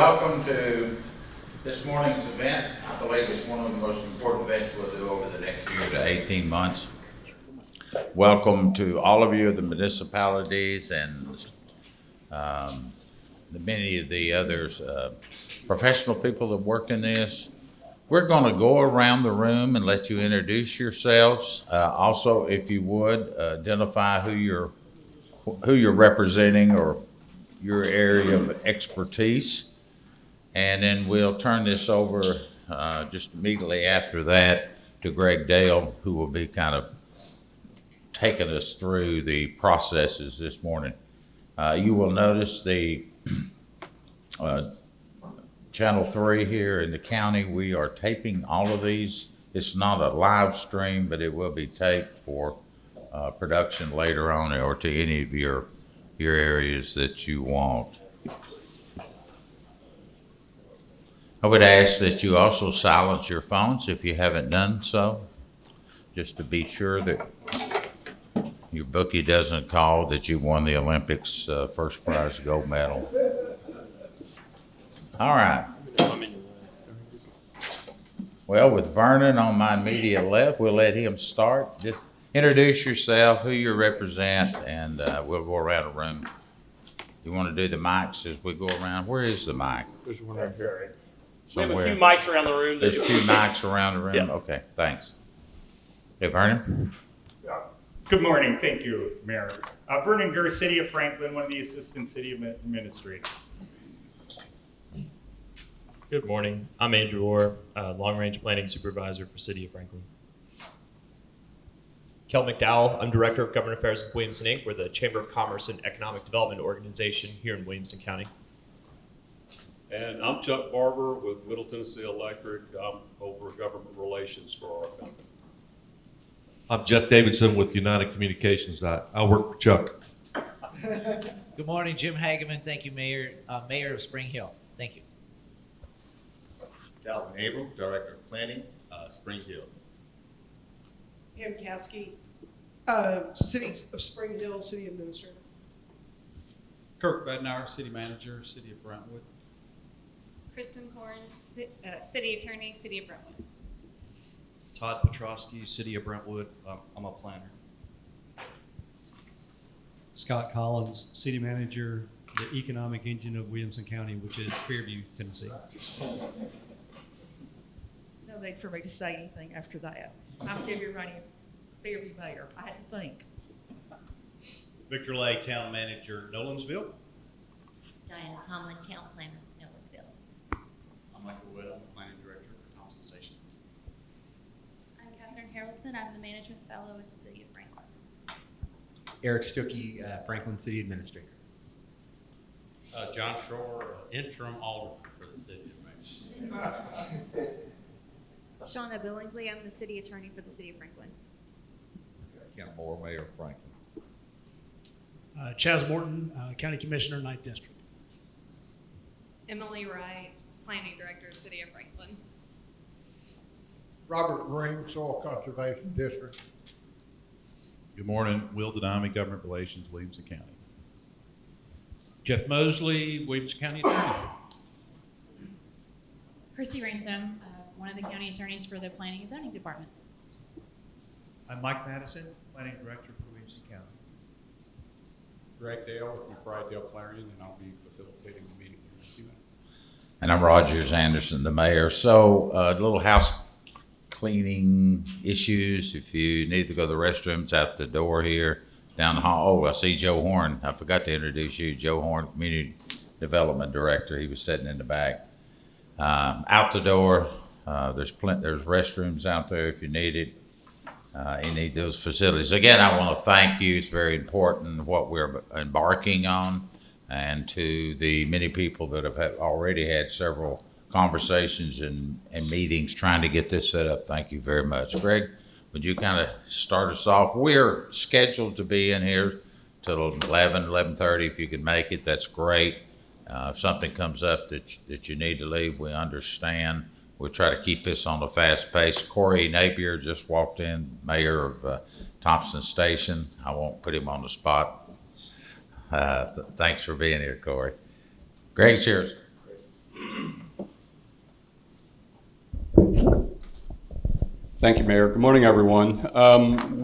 welcome to this morning's event. I believe it's one of the most important events we'll do over the next year to 18 months. Welcome to all of you, the municipalities and many of the others, professional people that work in this. We're going to go around the room and let you introduce yourselves. Also, if you would, identify who you're representing or your area of expertise. And then we'll turn this over just immediately after that to Greg Dale, who will be kind of taking us through the processes this morning. You will notice the Channel 3 here in the county, we are taping all of these. It's not a live stream, but it will be taped for production later on or to any of your areas that you want. I would ask that you also silence your phones if you haven't done so, just to be sure that your bookie doesn't call that you won the Olympics first prize gold medal. All right. Well, with Vernon on my immediate left, we'll let him start. Just introduce yourself, who you represent, and we'll go around the room. You want to do the mics as we go around? Where is the mic? There's one right there. We have a few mics around the room. There's a few mics around the room? Yeah. Okay, thanks. Hey, Vernon? Good morning. Thank you, Mayor. Vernon Gurr, City of Franklin, one of the Assistant City Administrators. Good morning. I'm Andrew Orr, Long Range Planning Supervisor for City of Franklin. Kel McDowell, I'm Director of Government Affairs at Williamson, Inc. We're the Chamber of Commerce and Economic Development organization here in Williamson County. And I'm Chuck Barber with Middle Tennessee Electric. I'm over government relations for our company. I'm Jeff Davidson with United Communications. I work for Chuck. Good morning, Jim Hageman. Thank you, Mayor. Mayor of Spring Hill. Thank you. Calvin Abram, Director of Planning, Spring Hill. Pam Caskey, City of Spring Hill, City Administrator. Kirk Bednauer, City Manager, City of Brentwood. Kristen Korn, City Attorney, City of Brentwood. Todd Petrosky, City of Brentwood. I'm a planner. Scott Collins, City Manager, the economic engine of Williamson County, which is Fairview, Tennessee. No need for me to say anything after that. I'm Debbie Running, Fairview Mayor. I had to think. Victor Lay, Town Manager, Nolensville. Diana Tomlin, Town Planner, Nolensville. I'm Michael Wood, I'm the Planning Director for Thompson Station. I'm Catherine Harrelson. I'm the Management Fellow at the City of Franklin. Eric Stuckey, Franklin City Administrator. John Shore, Interim Alderman for the City of Franklin. Shauna Billingsley. I'm the City Attorney for the City of Franklin. Ken Moore, Mayor of Franklin. Chaz Morton, County Commissioner, 9th District. Emily Wright, Planning Director, City of Franklin. Robert Green, Soil Conservation District. Good morning, Will Denami, Government Relations, Williamson County. Jeff Mosley, Williamson County Attorney. Christy Ransom, one of the county attorneys for the Planning and Zoning Department. I'm Mike Madison, Planning Director for Williamson County. Greg Dale with McBride Dale Clarion, and I'll be facilitating the meeting here in a few minutes. And I'm Rogers Anderson, the mayor. So little house cleaning issues. If you need to go to the restrooms, out the door here, down the hall. Oh, I see Joe Horn. I forgot to introduce you. Joe Horn, Community Development Director. He was sitting in the back. Out the door, there's restrooms out there if you need it. You need those facilities. Again, I want to thank you. It's very important what we're embarking on, and to the many people that have already had several conversations and meetings trying to get this set up. Thank you very much. Greg, would you kind of start us off? We're scheduled to be in here till 11:30. If you can make it, that's great. If something comes up that you need to leave, we understand. We'll try to keep this on the fast pace. Corey Napier just walked in, Mayor of Thompson Station. I won't put him on the spot. Thanks for being here, Corey. Greg's here. Thank you, Mayor. Good morning, everyone.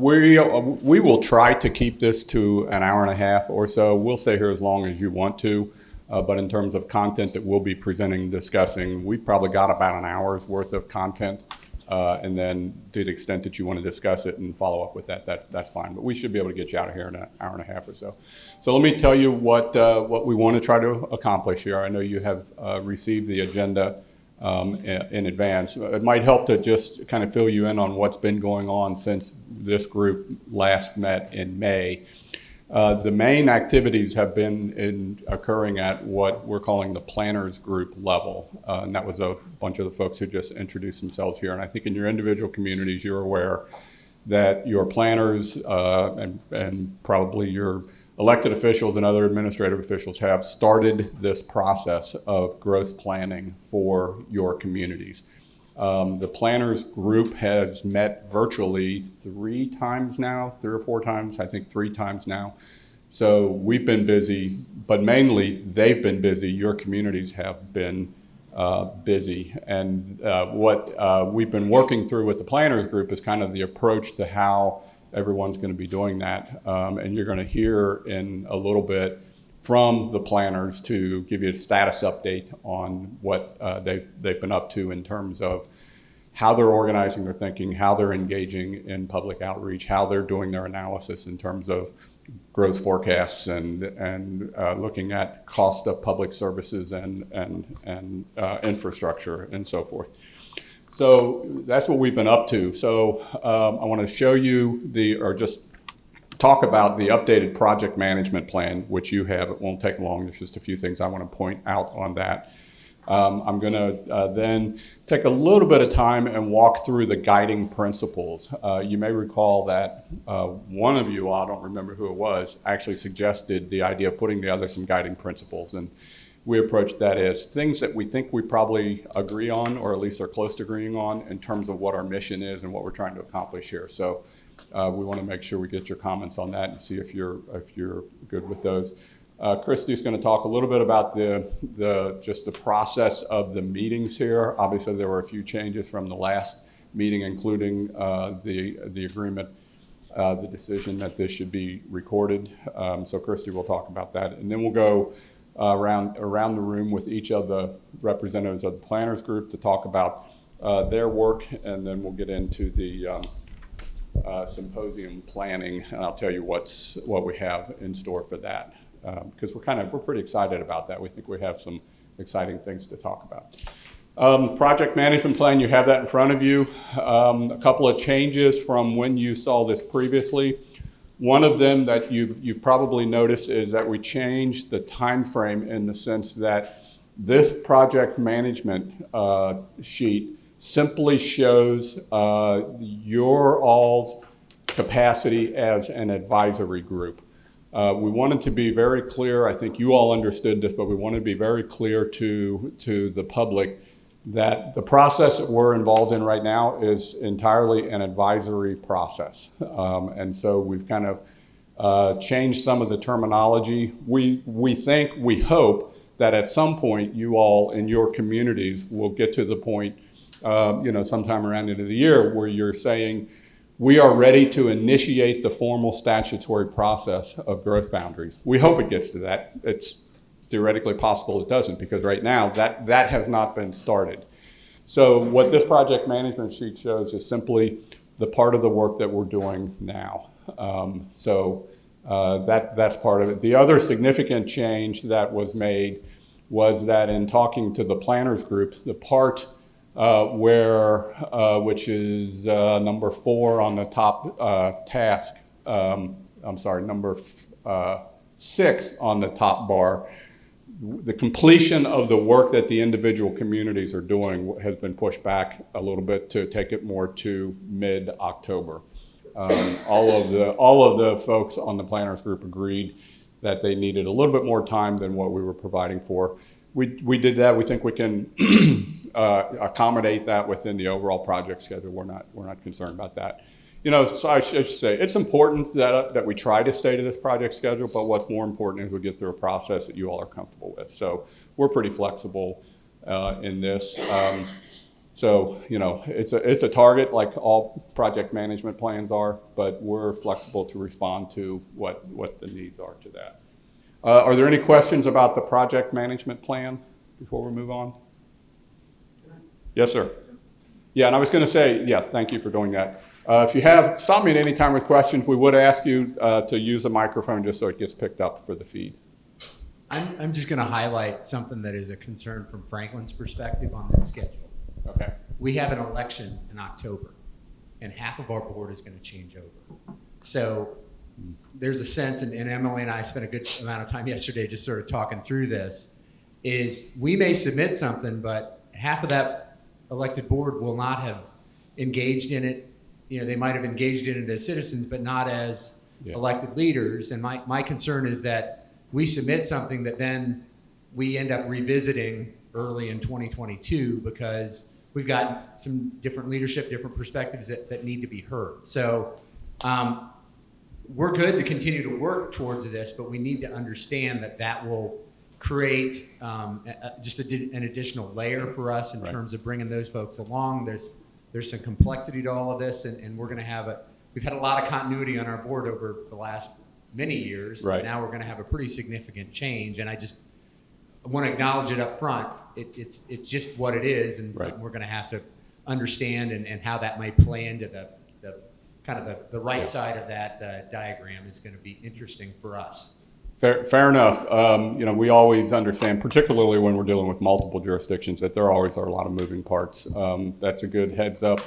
We will try to keep this to an hour and a half or so. We'll stay here as long as you want to, but in terms of content that we'll be presenting and discussing, we've probably got about an hour's worth of content. And then to the extent that you want to discuss it and follow up with that's fine. But we should be able to get you out of here in an hour and a half or so. So let me tell you what we want to try to accomplish here. I know you have received the agenda in advance. It might help to just kind of fill you in on what's been going on since this group last met in May. The main activities have been occurring at what we're calling the planners group level. And that was a bunch of the folks who just introduced themselves here. And I think in your individual communities, you're aware that your planners and probably your elected officials and other administrative officials have started this process of growth planning for your communities. The planners group has met virtually 3 or 4 times, I think 3 times now. So we've been busy, but mainly they've been busy. Your communities have been busy. And what we've been working through with the planners group is kind of the approach to how everyone's going to be doing that. And you're going to hear in a little bit from the planners to give you a status update on what they've been up to in terms of how they're organizing their thinking, how they're engaging in public outreach, how they're doing their analysis in terms of growth forecasts and looking at cost of public services and infrastructure and so forth. So that's what we've been up to. So I want to show you or just talk about the updated project management plan, which you have. It won't take long. There's just a few things I want to point out on that. I'm going to then take a little bit of time and walk through the guiding principles. You may recall that one of you, I don't remember who it was, actually suggested the idea of putting together some guiding principles. And we approach that as things that we think we probably agree on, or at least are close to agreeing on, in terms of what our mission is and what we're trying to accomplish here. So we want to make sure we get your comments on that and see if you're good with those. Christy's going to talk a little bit about just the process of the meetings here. Obviously, there were a few changes from the last meeting, including the agreement, the decision that this should be recorded. So Christy will talk about that, and then we'll go around the room with each of the representatives of the planners group to talk about their work, and then we'll get into the symposium planning, and I'll tell you what we have in store for that, because we're pretty excited about that. We think we have some exciting things to talk about. Project management plan, you have that in front of you. A couple of changes from when you saw this previously. One of them that you've probably noticed is that we changed the time frame in the sense that this project management sheet simply shows your all's capacity as an advisory group. We wanted to be very clear. I think you all understood this, but we wanted to be very clear to the public that the process that we're involved in right now is entirely an advisory process. And so we've kind of changed some of the terminology. We hope that at some point you all in your communities will get to the point, sometime around the end of the year where you're saying, we are ready to initiate the formal statutory process of growth boundaries. We hope it gets to that. It's theoretically possible it doesn't, because right now that has not been started. So what this project management sheet shows is simply the part of the work that we're doing now. That's part of it. The other significant change that was made was that in talking to the planners groups, the part which is number 4 on the top task, number 6 on the top bar, the completion of the work that the individual communities are doing has been pushed back a little bit to take it more to mid-October. All of the folks on the planners group agreed that they needed a little bit more time than what we were providing for. We did that. We think we can accommodate that within the overall project schedule. We're not concerned about that. So I should say it's important that we try to stay to this project schedule, but what's more important is we get through a process that you all are comfortable with. So we're pretty flexible in this. So, it's a target like all project management plans are, but we're flexible to respond to what the needs are to that. Are there any questions about the project management plan before we move on? Yes, sir. Yeah, and I was going to say, yeah, thank you for doing that. If you have, stop me at any time with questions. We would ask you to use a microphone just so it gets picked up for the feed. I'm just going to highlight something that is a concern from Franklin's perspective on this schedule. Okay. We have an election in October, and half of our board is going to change over. So there's a sense, and Emily and I spent a good amount of time yesterday just sort of talking through this, is we may submit something, but half of that elected board will not have engaged in it. They might have engaged in it as citizens, but not as elected leaders. And my concern is that we submit something that then we end up revisiting early in 2022 because we've got some different leadership, different perspectives that need to be heard. So we're good to continue to work towards this, but we need to understand that will create just an additional layer for us in terms of bringing those folks along. There's some complexity to all of this, and we're going to we've had a lot of continuity on our board over the last many years. Right. Now we're going to have a pretty significant change, and I want to acknowledge it up front. It's just what it is, and something we're going to have to understand and how that might play into the kind of the right side of that diagram is going to be interesting for us. Fair enough. We always understand, particularly when we're dealing with multiple jurisdictions, that there always are a lot of moving parts. That's a good heads up.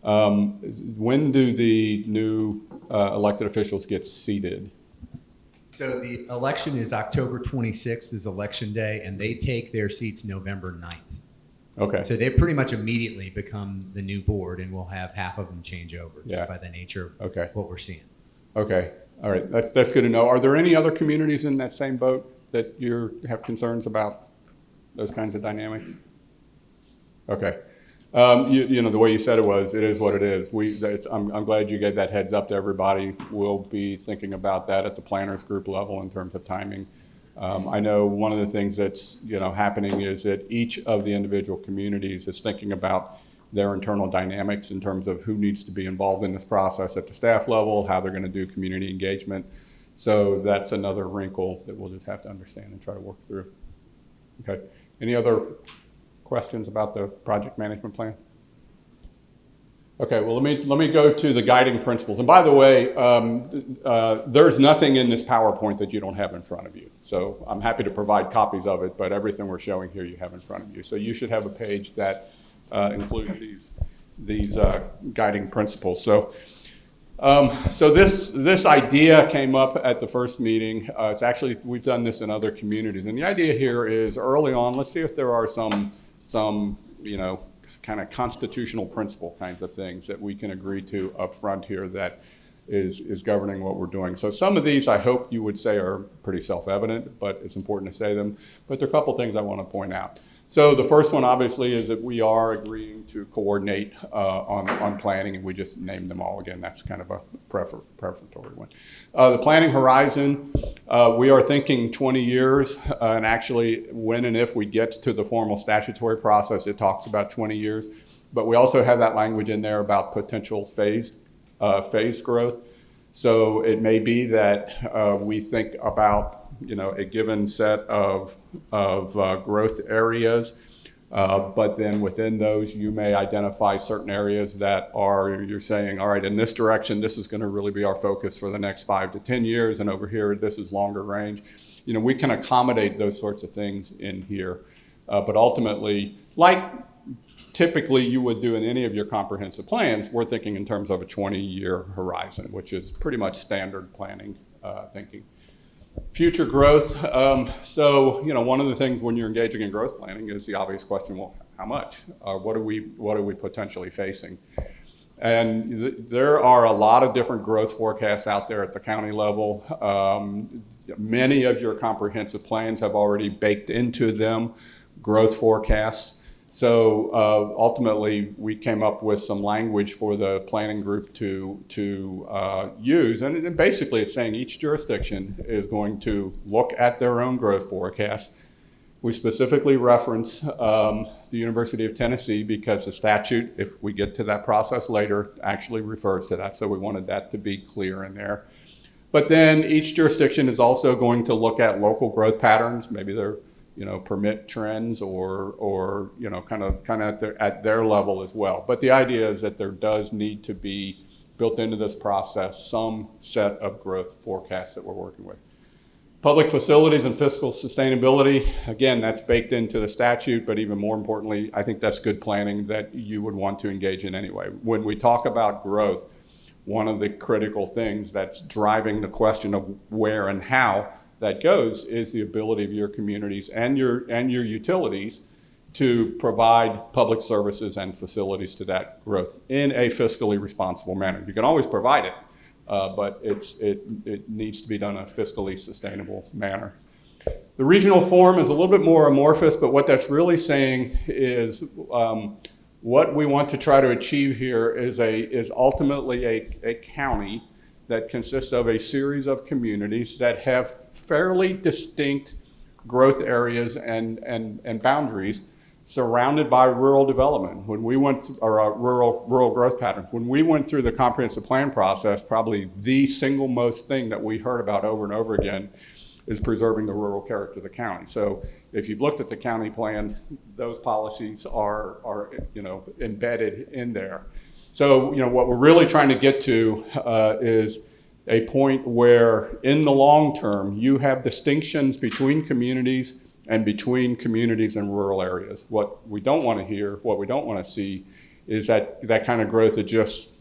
When do the new elected officials get seated? So the election is October 26th is election day, and they take their seats November 9th. Okay. So they pretty much immediately become the new board, and we'll have half of them change over just by the nature of what we're seeing. Okay. All right. That's good to know. Are there any other communities in that same boat that you have concerns about those kinds of dynamics? Okay. The way you said it is what it is. I'm glad you gave that heads up to everybody. We'll be thinking about that at the planners group level in terms of timing. I know one of the things that's happening is that each of the individual communities is thinking about their internal dynamics in terms of who needs to be involved in this process at the staff level, how they're going to do community engagement. So that's another wrinkle that we'll just have to understand and try to work through. Okay. Any other questions about the project management plan? Okay, well, let me go to the guiding principles. And by the way, there's nothing in this PowerPoint that you don't have in front of you. So I'm happy to provide copies of it, but everything we're showing here you have in front of you. So you should have a page that includes these guiding principles. So this idea came up at the first meeting. It's actually, we've done this in other communities. And the idea here is early on, let's see if there are some kind of constitutional principle kinds of things that we can agree to up front here that is governing what we're doing. So some of these I hope you would say are pretty self-evident, but it's important to say them. But there are a couple things I want to point out. So the first one obviously is that we are agreeing to coordinate on planning, and we just named them all again. That's kind of a preferatory one. The planning horizon, we are thinking 20 years, and actually when and if we get to the formal statutory process, it talks about 20 years. But we also have that language in there about potential phased growth. So it may be that we think about a given set of growth areas, but then within those you may identify certain areas that you're saying, all right, in this direction, this is going to really be our focus for the next 5 to 10 years, and over here, this is longer range. We can accommodate those sorts of things in here, but ultimately, like typically you would do in any of your comprehensive plans, we're thinking in terms of a 20-year horizon, which is pretty much standard planning thinking. Future growth. So one of the things when you're engaging in growth planning is the obvious question: well, how much? What are we potentially facing? And there are a lot of different growth forecasts out there at the county level. Many of your comprehensive plans have already baked into them growth forecasts. So ultimately, we came up with some language for the planning group to use. And basically, it's saying each jurisdiction is going to look at their own growth forecast We specifically reference the University of Tennessee because the statute, if we get to that process later, actually refers to that. So we wanted that to be clear in there. But then each jurisdiction is also going to look at local growth patterns, maybe their, permit trends or kind of at their level as well. But the idea is that there does need to be built into this process some set of growth forecasts that we're working with. Public facilities and fiscal sustainability, again, that's baked into the statute, but even more importantly, I think that's good planning that you would want to engage in anyway. When we talk about growth, one of the critical things that's driving the question of where and how that goes is the ability of your communities and your utilities to provide public services and facilities to that growth in a fiscally responsible manner. You can always provide it, but it needs to be done in a fiscally sustainable manner. The regional form is a little bit more amorphous, but what that's really saying is what we want to try to achieve here is ultimately a county that consists of a series of communities that have fairly distinct growth areas and boundaries surrounded by rural development. When we went or rural growth patterns, when we went through the comprehensive plan process, probably the single most thing that we heard about over and over again is preserving the rural character of the county. So if you've looked at the county plan, those policies are embedded in there. So what we're really trying to get to is a point where in the long term you have distinctions between communities and between communities and rural areas. What we don't want to hear, what we don't want to see is that kind of growth that just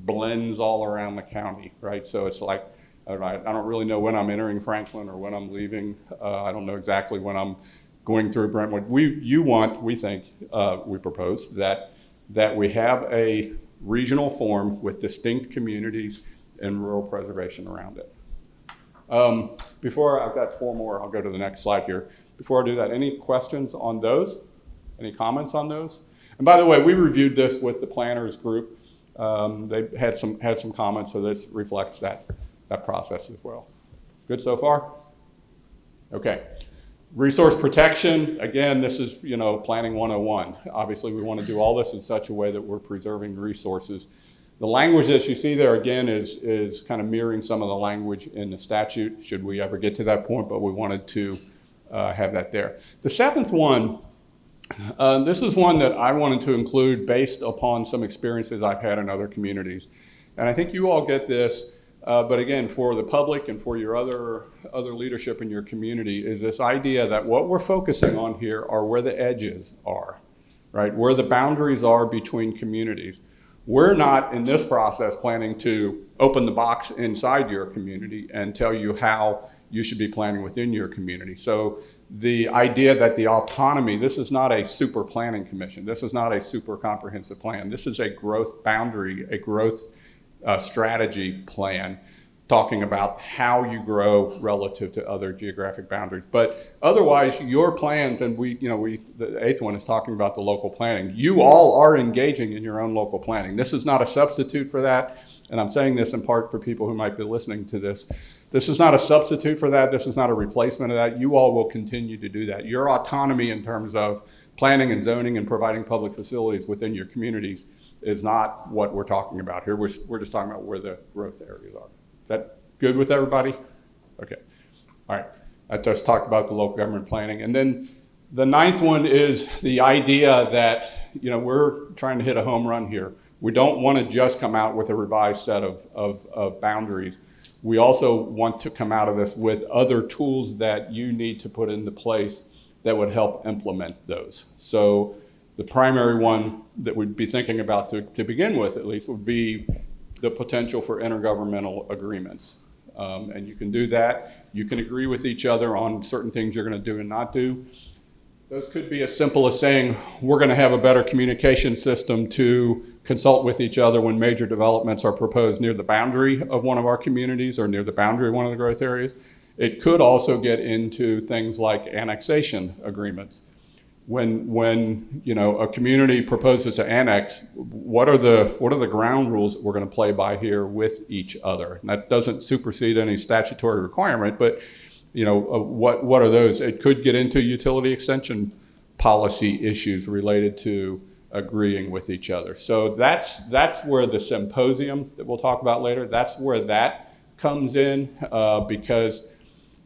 blends all around the county, right? So it's like, all right, I don't really know when I'm entering Franklin or when I'm leaving. I don't know exactly when I'm going through Brentwood. We think, we propose that we have a regional form with distinct communities and rural preservation around it. I've got 4 more, I'll go to the next slide here. Before I do that, any questions on those? Any comments on those? And by the way, we reviewed this with the planners group. They had some comments, so this reflects that process as well. Good so far? Okay. Resource protection, again, this is planning 101. Obviously, we want to do all this in such a way that we're preserving resources. The language that you see there, again, is kind of mirroring some of the language in the statute, should we ever get to that point, but we wanted to have that there. The 7th one, this is one that I wanted to include based upon some experiences I've had in other communities. And I think you all get this, but again, for the public and for your other leadership in your community, is this idea that what we're focusing on here are where the edges are, right? Where the boundaries are between communities. We're not in this process planning to open the box inside your community and tell you how you should be planning within your community. So the idea that the autonomy, this is not a super planning commission. This is not a super comprehensive plan. This is a growth boundary, a growth strategy plan, talking about how you grow relative to other geographic boundaries. But otherwise, your plans, and the 8th one is talking about the local planning. You all are engaging in your own local planning. This is not a substitute for that, and I'm saying this in part for people who might be listening to this. This is not a substitute for that. This is not a replacement of that. You all will continue to do that. Your autonomy in terms of planning and zoning and providing public facilities within your communities is not what we're talking about here. We're just talking about where the growth areas are. Is that good with everybody? Okay. All right. I just talked about the local government planning. And then the 9th one is the idea that, we're trying to hit a home run here. We don't want to just come out with a revised set of boundaries. We also want to come out of this with other tools that you need to put into place that would help implement those. So the primary one that we'd be thinking about to begin with, at least, would be the potential for intergovernmental agreements. And you can do that. You can agree with each other on certain things you're going to do and not do. Those could be as simple as saying, we're going to have a better communication system to consult with each other when major developments are proposed near the boundary of one of our communities or near the boundary of one of the growth areas. It could also get into things like annexation agreements. When a community proposes to annex, what are the ground rules that we're going to play by here with each other? And that doesn't supersede any statutory requirement, but what are those? It could get into utility extension policy issues related to agreeing with each other. So that's where the symposium that we'll talk about later, that's where that comes in, because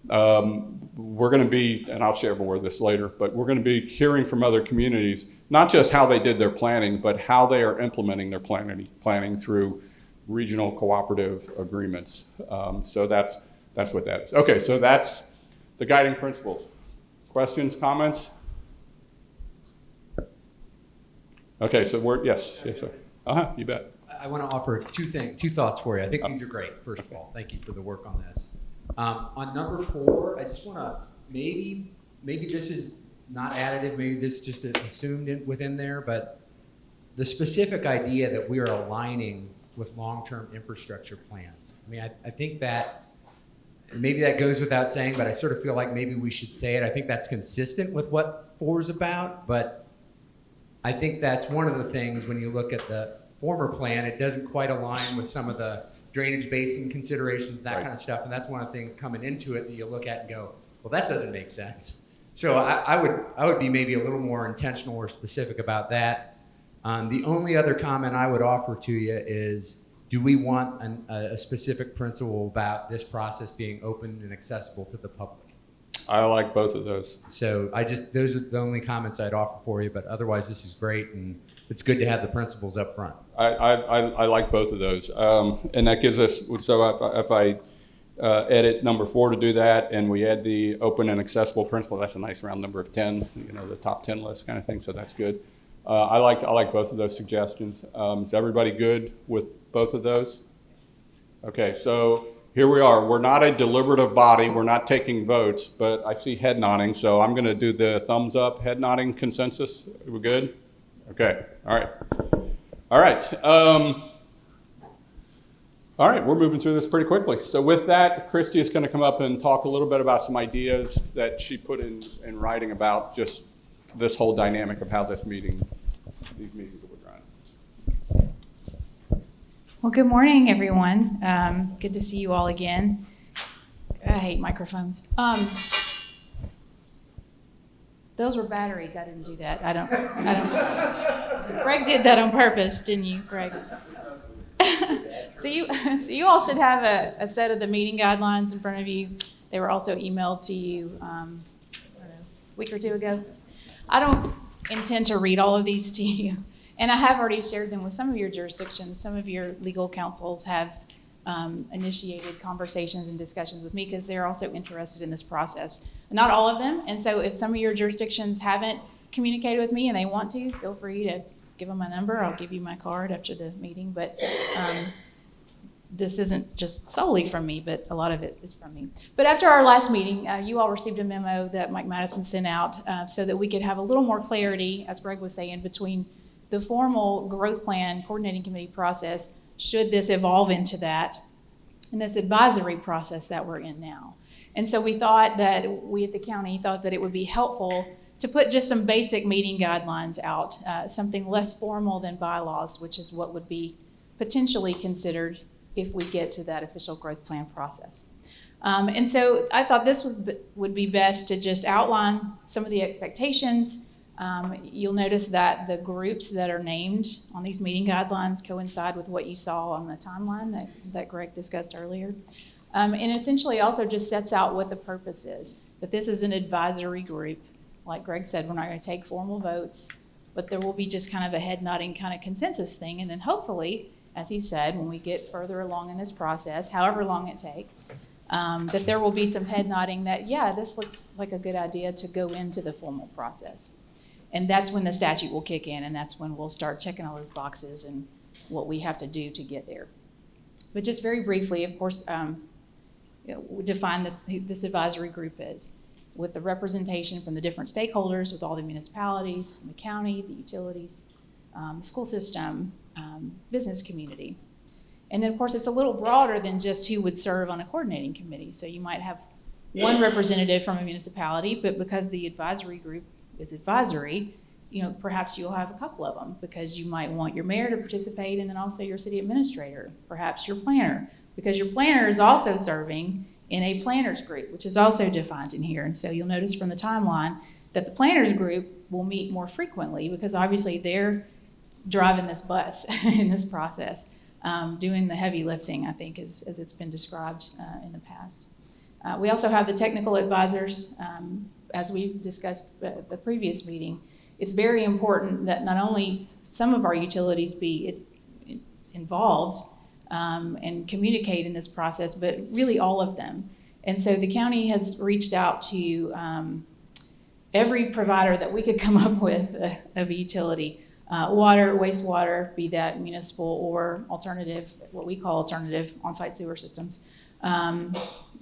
we're going to be, and I'll share more of this later, but we're going to be hearing from other communities, not just how they did their planning, but how they are implementing their planning through regional cooperative agreements. So that's what that is. Okay, so that's the guiding principles. Questions, comments? Okay, so yes, sir. You bet. I want to offer two thoughts for you. I think these are great, first of all. Thank you for the work on this. On number 4, I just want to, maybe this is not additive, maybe this is just assumed within there, but the specific idea that we are aligning with long-term infrastructure plans. I mean, I think that, maybe that goes without saying, but I sort of feel like maybe we should say it. I think that's consistent with what 4 is about, but I think that's one of the things when you look at the former plan, it doesn't quite align with some of the drainage basin considerations, that kind of stuff, and that's one of the things coming into it that you look at and go, well, that doesn't make sense. So I would be maybe a little more intentional or specific about that. The only other comment I would offer to you is, do we want a specific principle about this process being open and accessible to the public? I like both of those. So those are the only comments I'd offer for you, but otherwise this is great, and it's good to have the principles up front. I like both of those. And that gives us, so if I edit number 4 to do that, and we add the open and accessible principle, that's a nice round number of 10, the top 10 list kind of thing, so that's good. I like both of those suggestions. Is everybody good with both of those? Okay, so here we are. We're not a deliberative body. We're not taking votes, but I see head nodding, so I'm going to do the thumbs up, head nodding consensus. Are we good? Okay, all right. All right. All right, we're moving through this pretty quickly. So with that, Christy is going to come up and talk a little bit about some ideas that she put in writing about just this whole dynamic of how these meetings will run. Well, good morning, everyone. Good to see you all again. I hate microphones. Those were batteries. I didn't do that. I don't. Greg did that on purpose, didn't you, Greg? So you all should have a set of the meeting guidelines in front of you. They were also emailed to you a week or 2 ago. I don't intend to read all of these to you. And I have already shared them with some of your jurisdictions. Some of your legal counsels have initiated conversations and discussions with me because they're also interested in this process. Not all of them. And so if some of your jurisdictions haven't communicated with me and they want to, feel free to give them my number. I'll give you my card after the meeting. But this isn't just solely from me, but a lot of it is from me. But after our last meeting, you all received a memo that Mike Madison sent out so that we could have a little more clarity, as Greg was saying, between the formal growth plan coordinating committee process, should this evolve into that, and this advisory process that we're in now. And so we at the county thought that it would be helpful to put just some basic meeting guidelines out, something less formal than bylaws, which is what would be potentially considered if we get to that official growth plan process. And so I thought this would be best to just outline some of the expectations. You'll notice that the groups that are named on these meeting guidelines coincide with what you saw on the timeline that Greg discussed earlier. And essentially also just sets out what the purpose is, that this is an advisory group. Like Greg said, we're not going to take formal votes, but there will be just kind of a head nodding kind of consensus thing. And then hopefully, as he said, when we get further along in this process, however long it takes, that there will be some head nodding that, yeah, this looks like a good idea to go into the formal process. And that's when the statute will kick in, and that's when we'll start checking all those boxes and what we have to do to get there. But just very briefly, of course, we define who this advisory group is, with the representation from the different stakeholders, with all the municipalities, from the county, the utilities, the school system, business community. And then, of course, it's a little broader than just who would serve on a coordinating committee. So you might have one representative from a municipality, but because the advisory group is advisory, perhaps you'll have a couple of them because you might want your mayor to participate and then also your city administrator, perhaps your planner, because your planner is also serving in a planners group, which is also defined in here. And so you'll notice from the timeline that the planners group will meet more frequently because obviously they're driving this bus in this process, doing the heavy lifting, I think, as it's been described in the past. We also have the technical advisors. As we discussed at the previous meeting, it's very important that not only some of our utilities be involved and communicate in this process, but really all of them. And so the county has reached out to every provider that we could come up with of a utility, water, wastewater, be that municipal or alternative, what we call alternative on-site sewer systems,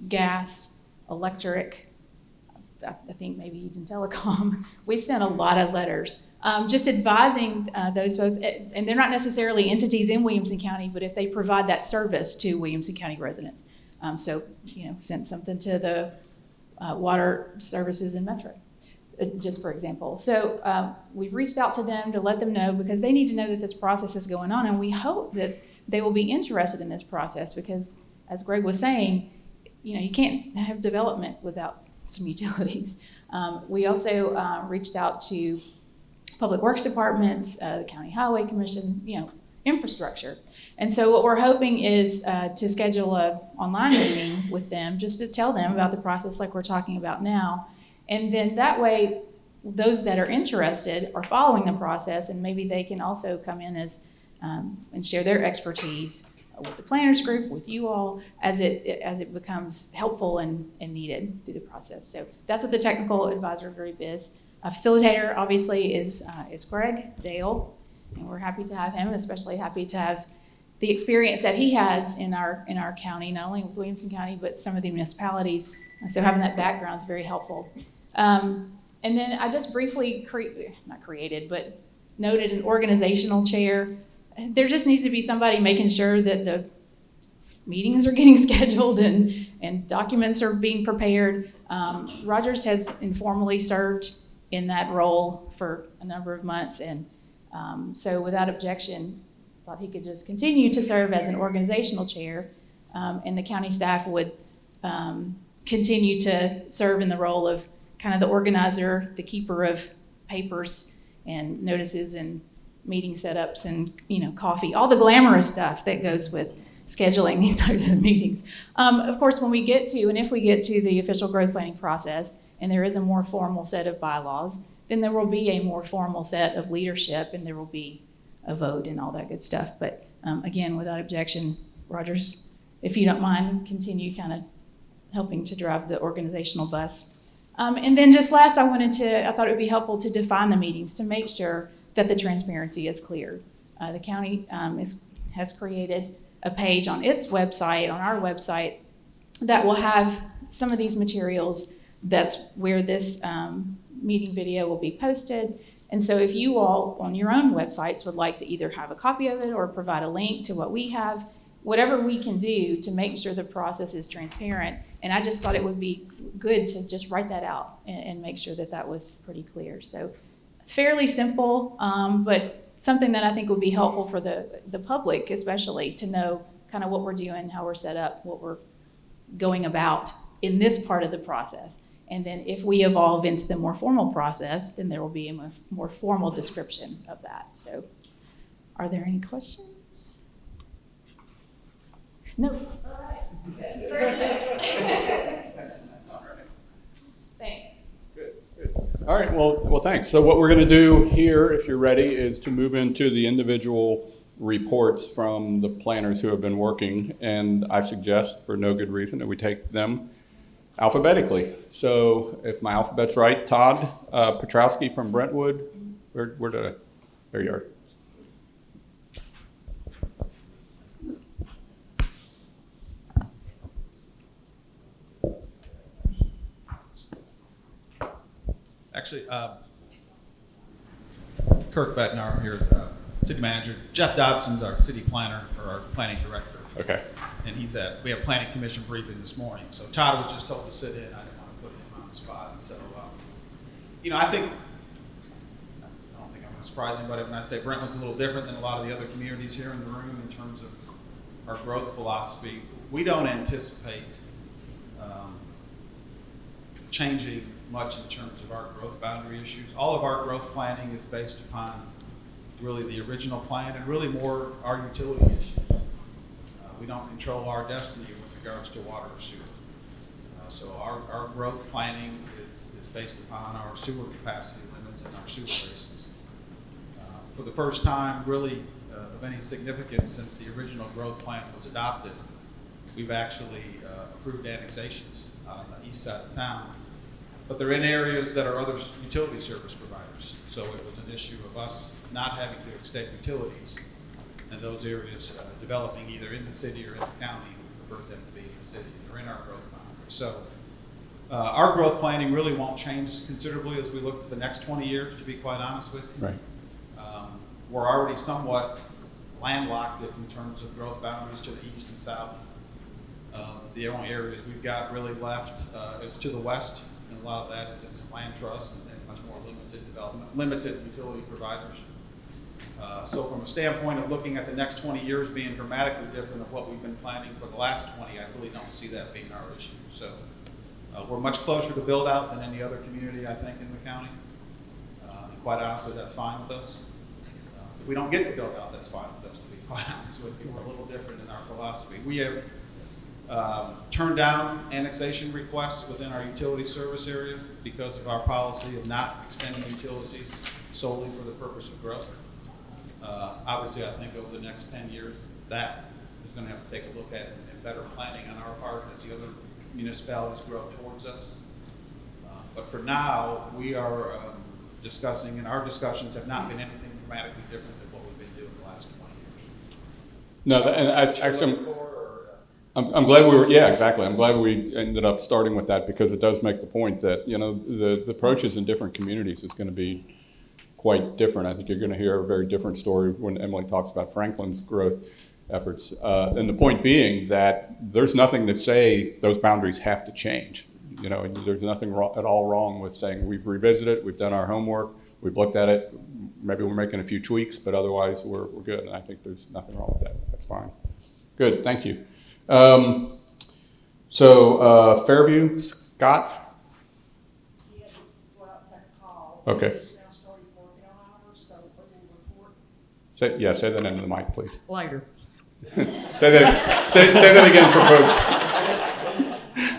gas, electric, I think maybe even telecom. We sent a lot of letters just advising those folks, and they're not necessarily entities in Williamson County, but if they provide that service to Williamson County residents. So, sent something to the water services in Metro, just for example. So we've reached out to them to let them know because they need to know that this process is going on, and we hope that they will be interested in this process because, as Greg was saying, you can't have development without some utilities. We also reached out to public works departments, the county highway commission, infrastructure. And so what we're hoping is to schedule a online meeting with them just to tell them about the process like we're talking about now. And then that way, those that are interested are following the process, and maybe they can also come in as and share their expertise with the planners group, with you all, as it becomes helpful and needed through the process. So that's what the technical advisor group is. A facilitator, obviously, is Greg Dale, and we're happy to have him, especially happy to have the experience that he has in our county, not only with Williamson County, but some of the municipalities. And so having that background is very helpful. And then I just briefly but noted an organizational chair. There just needs to be somebody making sure that the meetings are getting scheduled and documents are being prepared. Rogers has informally served in that role for a number of months, and so without objection, thought he could just continue to serve as an organizational chair, and the county staff would continue to serve in the role of kind of the organizer, the keeper of papers and notices and meeting setups and coffee, all the glamorous stuff that goes with scheduling these types of meetings. Of course, when we get to, and if we get to the official growth planning process, and there is a more formal set of bylaws, then there will be a more formal set of leadership, and there will be a vote and all that good stuff. But again, without objection, Rogers, if you don't mind, continue kind of helping to drive the organizational bus. And then just last, I thought it would be helpful to define the meetings to make sure that the transparency is clear. The county has created a page on its website, on our website, that will have some of these materials. That's where this meeting video will be posted. And so if you all on your own websites would like to either have a copy of it or provide a link to what we have, whatever we can do to make sure the process is transparent. And I just thought it would be good to just write that out and make sure that that was pretty clear. So fairly simple, but something that I think would be helpful for the public, especially, to know kind of what we're doing, how we're set up, what we're going about in this part of the process. And then if we evolve into the more formal process, then there will be a more formal description of that. So are there any questions? No. All right. Thanks. All right, well, thanks. So what we're going to do here, if you're ready, is to move into the individual reports from the planners who have been working. And I suggest, for no good reason, that we take them alphabetically. So if my alphabet's right, Todd Petrowski from Brentwood. Where did I? There you are. Actually, Kirk Batnar here, city manager. Jeff Dobson's our city planner, or our planning director. Okay. And we have planning commission briefing this morning. So Todd was just told to sit in. I didn't want to put him on the spot. So, I don't think I'm going to surprise anybody when I say Brentwood's a little different than a lot of the other communities here in the room in terms of our growth philosophy. We don't anticipate changing much in terms of our growth boundary issues. All of our growth planning is based upon really the original plan and really more our utility issues. We don't control our destiny with regards to water or sewer. So our growth planning is based upon our sewer capacity limits and our sewer races. For the first time really of any significance since the original growth plan was adopted, we've actually approved annexations on the east side of town. But they're in areas that are other utility service providers. So it was an issue of us not having to extend utilities and those areas developing either in the city or in the county. We prefer them to be in the city. They're in our growth boundary. So our growth planning really won't change considerably as we look to the next 20 years, to be quite honest with you. Right. We're already somewhat landlocked in terms of growth boundaries to the east and south. The only areas we've got really left is to the west, and a lot of that is in some land trusts and much more limited development, limited utility providers. So from a standpoint of looking at the next 20 years being dramatically different of what we've been planning for the last 20, I really don't see that being our issue. So we're much closer to build out than any other community, I think, in the county. And quite honestly, that's fine with us. If we don't get to build out, that's fine with us, to be quite honest with you. We're a little different in our philosophy. We have turned down annexation requests within our utility service area because of our policy of not extending utilities solely for the purpose of growth. Obviously, I think over the next 10 years, that is going to have to take a look at and better planning on our part as the other municipalities grow towards us. But for now, we are discussing, and our discussions have not been anything dramatically different than what we've been doing the last 20 years. No, and actually, I'm glad we were, yeah, exactly. I'm glad we ended up starting with that because it does make the point that, you know, the approaches in different communities is going to be quite different. I think you're going to hear a very different story when Emily talks about Franklin's growth efforts. And the point being that there's nothing that say those boundaries have to change. You know, there's nothing at all wrong with saying we've revisited it, we've done our homework, we've looked at it, maybe we're making a few tweaks, but otherwise we're good. And I think there's nothing wrong with that. That's fine. Good, thank you. Fairview, Scott? Okay. Say that into the mic, please. Later. say that again for folks.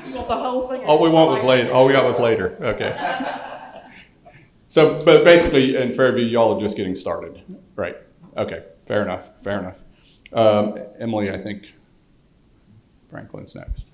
You want the whole thing? All we want was later. All we got was later. Okay. So, but basically, in Fairview, y'all are just getting started, right? Okay. Fair enough. Fair enough. Emily, I think Franklin's next.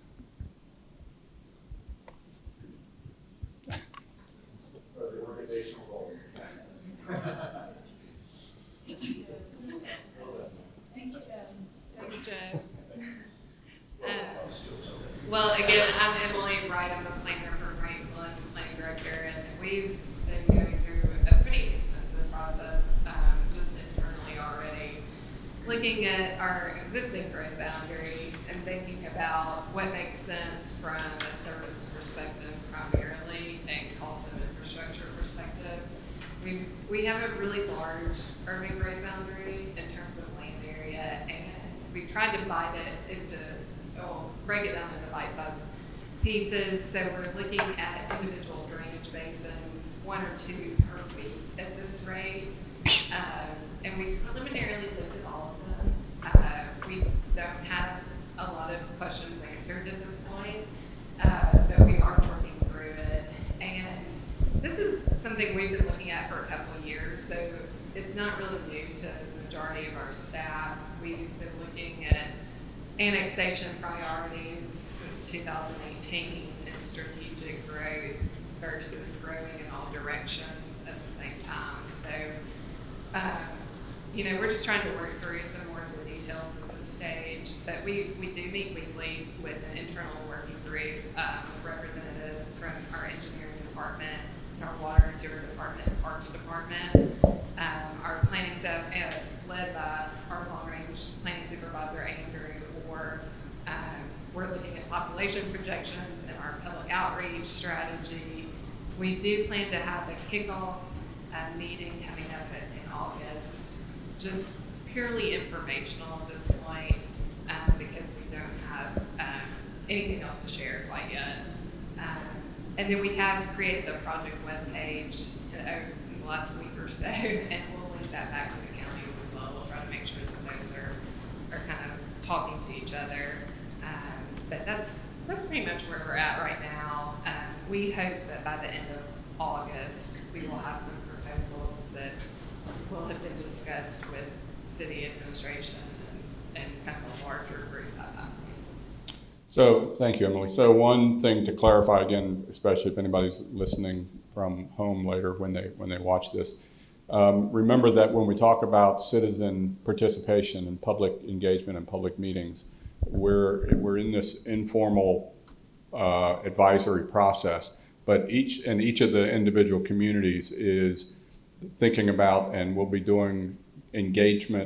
Well, again, I'm Emily Wright. I'm a planner for Brentwood, planning director, and we've been going through a pretty extensive process just internally already, looking at our existing growth boundary and thinking about what makes sense from a service perspective primarily and also an infrastructure perspective. We have a really large urban growth boundary in terms of land area, and we've tried to divide it into break it down into bite-sized pieces. So we're looking at individual drainage basins, 1 or 2 per week at this rate. And we've preliminarily looked at all of them. We don't have a lot of questions answered at this point, but we are working through it. And this is something we've been looking at for a couple of years, so it's not really new to the majority of our staff. We've been looking at annexation priorities since 2018 and strategic growth versus growing in all directions at the same time. So, we're just trying to work through some more of the details at this stage. But we do meet weekly with an internal working group with representatives from our engineering department, our water and sewer department, and parks department. Our planning staff, led by our long-range planning supervisor, Andrew. We're looking at population projections and our public outreach strategy. We do plan to have a kickoff meeting coming up in August, just purely informational at this point, because we don't have anything else to share quite yet. And then we have created the project webpage over the last week or so, and we'll link that back to the counties as well. We'll try to make sure that those are kind of talking to each other. But that's pretty much where we're at right now. We hope that by the end of August, we will have some proposals that will have been discussed with city administration and kind of a larger group by that point. So, thank you, Emily. So one thing to clarify again, especially if anybody's listening from home later when they watch this, remember that when we talk about citizen participation and public engagement and public meetings, we're in this informal advisory process, but each of the individual communities is thinking about and will be doing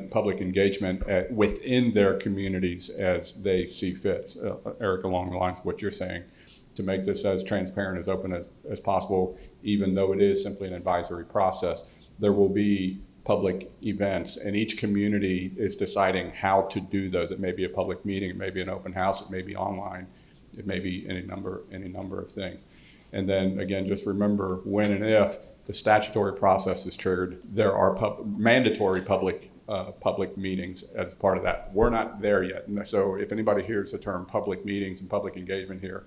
public engagement within their communities as they see fit. Eric, along the lines of what you're saying, to make this as transparent, as open as possible, even though it is simply an advisory process, there will be public events, and each community is deciding how to do those. It may be a public meeting, it may be an open house, it may be online, it may be any number of things. And then again, just remember, when and if the statutory process is triggered, there are mandatory public meetings as part of that. We're not there yet. And so if anybody hears the term public meetings and public engagement here,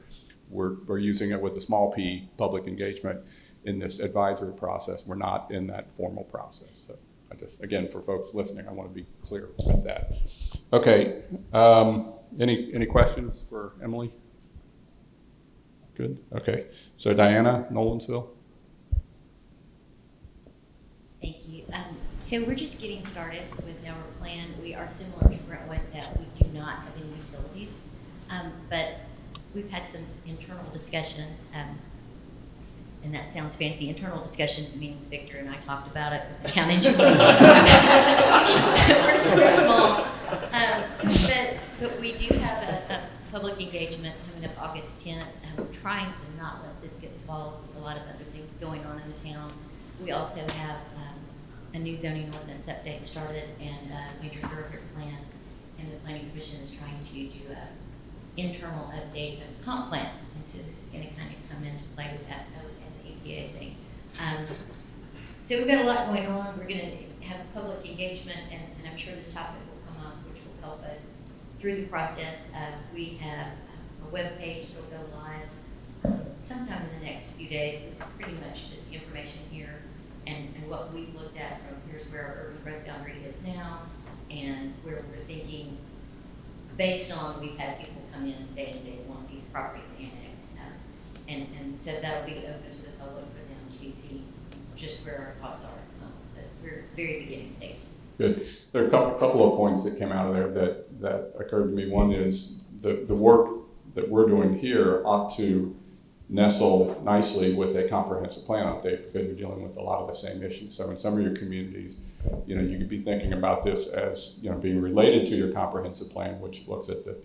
we're using it with a small p, public engagement, in this advisory process. We're not in that formal process. So I just, again, for folks listening, I want to be clear with that. Okay, any questions for Emily? Good, okay. So Diana, Nolansville? Thank you. So we're just getting started with our plan. We are similar to Brentwood that we do not have any utilities, but we've had some internal discussions, and that sounds fancy. Internal discussions, meaning Victor and I talked about it with the town engineer. We're small, but we do have a public engagement coming up August 10th. We're trying to not let this get swallowed with a lot of other things going on in the town. We also have a new zoning ordinance update started and a major thoroughfare plan, and the Planning Commission is trying to do an internal update of the comp plan. And so this is going to kind of come into play with that note and the EPA thing. So we've got a lot going on. We're going to have public engagement, and I'm sure this topic will come up, which will help us through the process. We have a web page that will go live sometime in the next few days. It's pretty much just the information here and what we've looked at from here's where our urban growth boundary is now and where we're thinking based on we've had people come in saying they want these properties annexed. And so that'll be open to the public for them to see just where our thoughts are. But we're very beginning stage. Good. There are a couple of points that came out of there that occurred to me. One is the work that we're doing here ought to nestle nicely with a comprehensive plan update because you're dealing with a lot of the same issues. So in some of your communities, you could be thinking about this as being related to your comprehensive plan, which looks at the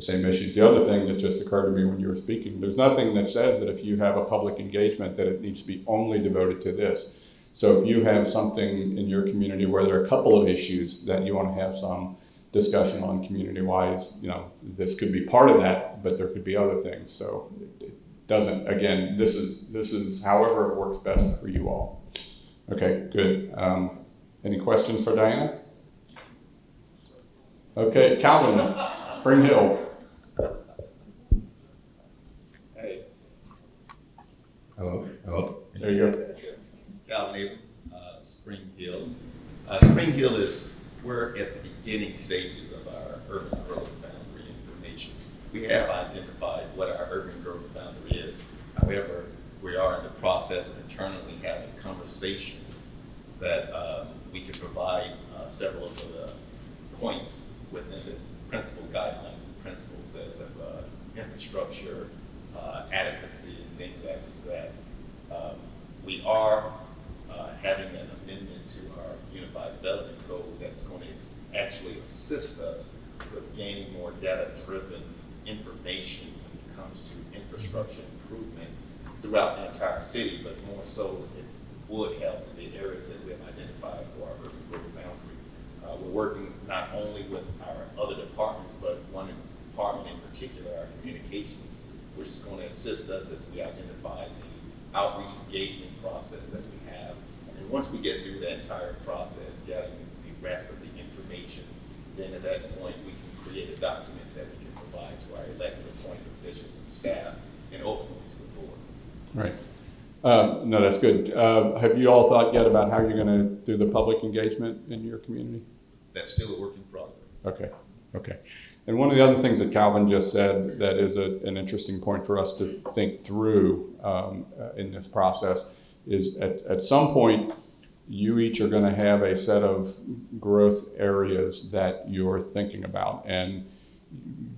same issues. The other thing that just occurred to me when you were speaking, there's nothing that says that if you have a public engagement that it needs to be only devoted to this. So if you have something in your community where there are a couple of issues that you want to have some discussion on community-wise, this could be part of that, but there could be other things. So it doesn't, again, this is however it works best for you all. Okay, good. Any questions for Diana? Okay, Calvin, Spring Hill. Hey. Hello. There you go. Calvin Abram, Spring Hill. Spring Hill is, we're at the beginning stages of our urban growth boundary information. We have identified what our urban growth boundary is. However, we are in the process of internally having conversations that we can provide several of the points within the principal guidelines and principles as of infrastructure, adequacy, and things as of that. We are having an amendment to our Unified Development Code that's going to actually assist us with gaining more data-driven information when it comes to infrastructure improvement throughout the entire city, but more so it would help in the areas that we have identified for our urban growth boundary. We're working not only with our other departments, but one department in particular, our communications assist us as we identify the outreach engagement process that we have. And once we get through that entire process, getting the rest of the information, then at that point we can create a document that we can provide to our elected appointed officials and staff and ultimately to the board. Right. No, that's good. Have you all thought yet about how you're going to do the public engagement in your community? That's still a work in progress. Okay, okay. And one of the other things that Calvin just said that is an interesting point for us to think through in this process is at some point, you each are going to have a set of growth areas that you're thinking about. And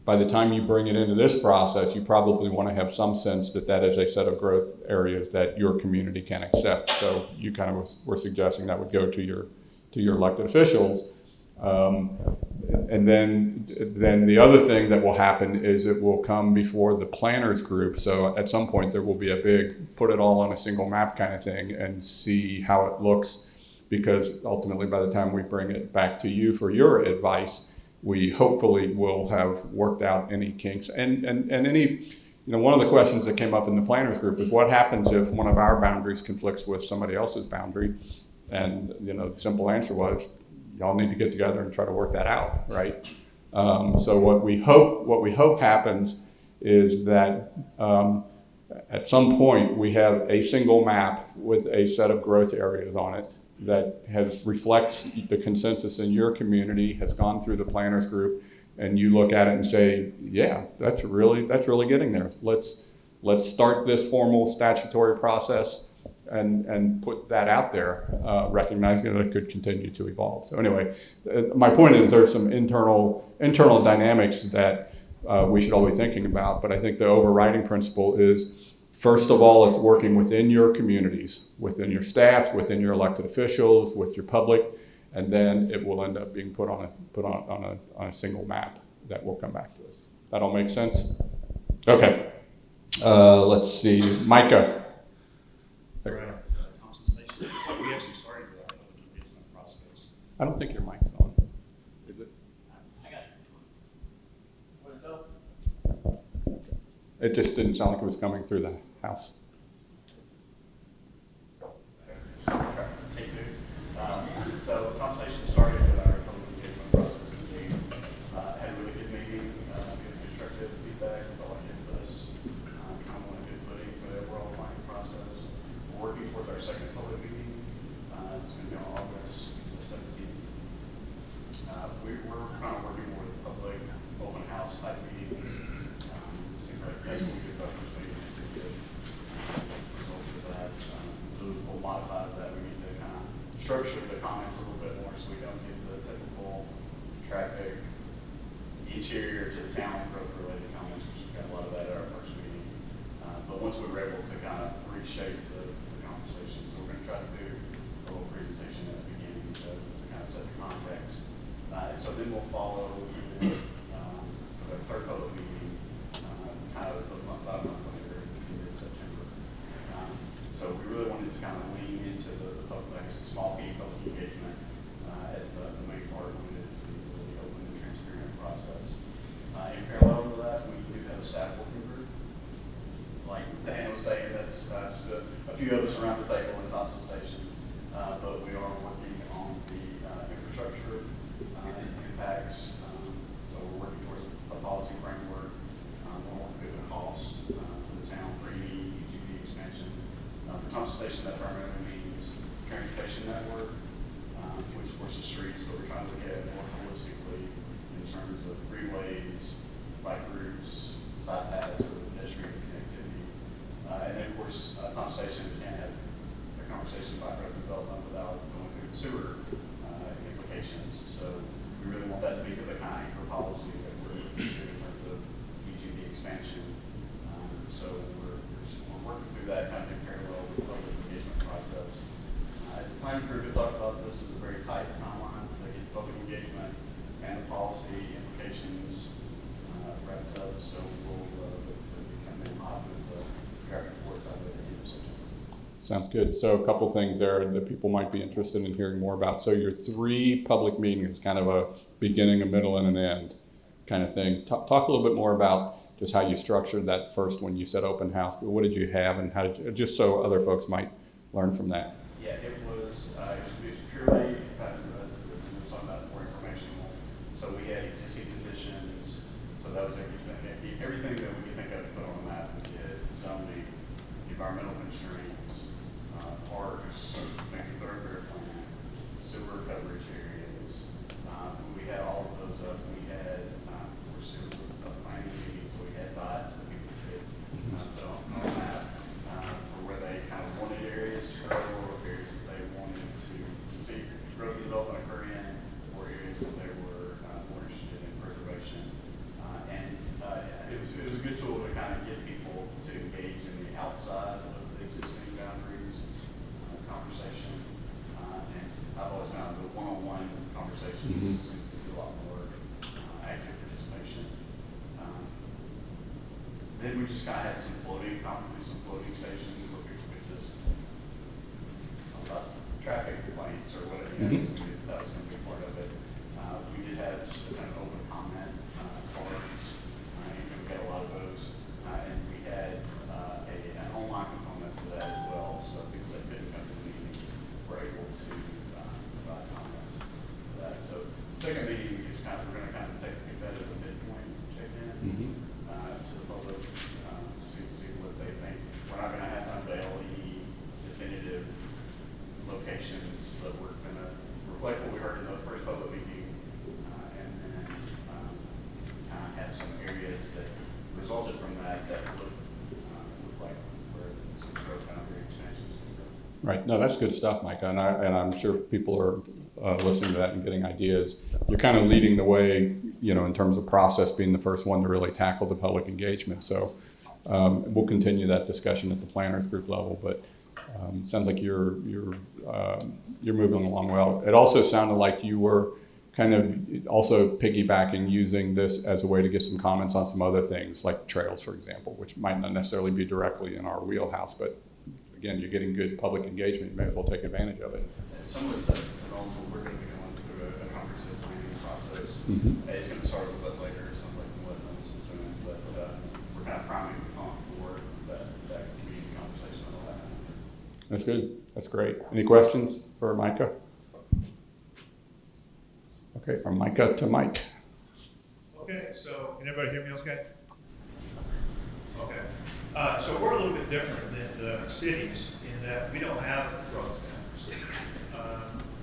by the time you bring it into this process, you probably want to have some sense that that is a set of growth areas that your community can accept. So you kind of were suggesting that would go to your elected officials. And then the other thing that will happen is it will come before the planners group. So at some point there will be a big put it all on a single map kind of thing and see how it looks, because ultimately by the time we bring it back to you for your advice, we hopefully will have worked out any kinks and any, one of the questions that came up in the planners group is what happens if one of our boundaries conflicts with somebody else's boundary? And, the simple answer was, y'all need to get together and try to work that out, right? So what we hope happens is that at some point we have a single map with a set of growth areas on it that reflects the consensus in your community, has gone through the planners group, and you look at it and say, yeah, that's really getting there. Let's start this formal statutory process and put that out there, recognizing that it could continue to evolve. So anyway, my point is there's some internal dynamics that we should all be thinking about, but I think the overriding principle is, first of all, it's working within your communities, within your staffs, within your elected officials, with your public, and then it will end up being put on a single map that will come back to us. That all makes sense? Okay. Let's see, Micah. Thompson Station. So we actually started with our public engagement process. I don't think your mic's on. Is it? I got it. It just didn't sound like it was coming through the house. Take two. So the conversation started with our public engagement process in June. Had a really good meeting, good constructive feedback. Felt like it put us kind of on a good footing for the overall planning process. We're working towards our second public meeting. It's going to be on August 17th. We're kind of working more with public open house type meetings. Seems like that's what we did about first meeting. Good results of that. We'll modify that. We need to kind of structure the comments a little bit more so we don't get the typical traffic, interior to the town growth related comments, which we got a lot of that at our first meeting. But once we were able to kind of reshape the conversation, so we're going to try to do a little presentation at the beginning to kind of set the context. And so then we'll follow with the third public meeting, kind of a month later in mid-September. So we really wanted to kind of lean into the public, like a small P public engagement as the main part. We wanted it to be a really open and transparent process. In parallel to that, we do have a staff working group. Like Dan was saying, that's just a few of us around the table in Thompson Station, but we are working on the infrastructure and impacts. So we're working towards a policy framework. We're working through the cost to the town for any UGB expansion. For Thompson Station, that primarily means transportation network, which of course is streets, but we're trying to look at it more holistically in terms of greenways, bike routes, side paths for the pedestrian connectivity. And then of course, Thompson Station can't have a conversation about urban development without going through the sewer implications. So we really want that to be the kind of policy that we're looking to in terms of UGB expansion. So we're working through that kind of in parallel with the public engagement process. As a planning group, we talked about this as a very tight timeline to get public engagement and the policy implications wrapped up. So we'll look to become in line with the draft report by the end of September. Sounds good. So a couple things there that people might be interested in hearing more about. So your 3 public meetings, kind of a beginning, a middle, and an end kind of thing. Talk a little bit more about just how you structured that first one. You said open house, but what did you have, and how did you, just so other folks might learn from that? Yeah, it was purely, as we were talking about, more informational. So we had existing conditions, so that was everything that we could think of to put on the map. We did zoning, environmental constraints, parks, maybe thoroughfare plan, sewer coverage areas. We had all of those up. We had, of course, it was a planning meeting, so we had dots that we could put on the map for where they kind of wanted areas to grow, or areas that they wanted to see growth and development occur in, or areas that they were more interested in preservation. It was a good tool to kind of get people to engage in the outside of the existing boundaries conversation. And I've always found the one-on-one conversations seem to be a lot more active participation. Then we just kind of had some floating stations where people could just talk about traffic complaints or whatever. That was going to be part of it. We did have just a kind of open comment forums. We had a lot of those. And we had an online component to that as well. So people that couldn't come to the meeting were able to provide comments for that. So the second meeting, we're going to kind of take that as a midpoint check-in to the public, see what they think. We're not going to have to unveil any definitive locations, but we're going to reflect what we heard in the first public meeting, and then kind of have some areas that resulted from that look like where some growth boundary expansions can go. Right. No, that's good stuff, Micah, and I'm sure people are listening to that and getting ideas. You're kind of leading the way, in terms of process, being the first one to really tackle the public engagement. So we'll continue that discussion at the planners group level, but sounds like you're moving along well. It also sounded like you were kind of also piggybacking, using this as a way to get some comments on some other things, like trails, for example, which might not necessarily be directly in our wheelhouse, but again, you're getting good public engagement. You may as well take advantage of it. And some of it's we're going to be going through a comprehensive planning process. It's going to start a little bit later, something like what Williamson was doing, but we're kind of priming the pump for that community conversation and all that. That's good. That's great. Any questions for Micah? Okay, from Micah to Mike. Okay, so can everybody hear me okay? Okay. So we're a little bit different than the cities in that we don't have growth centers,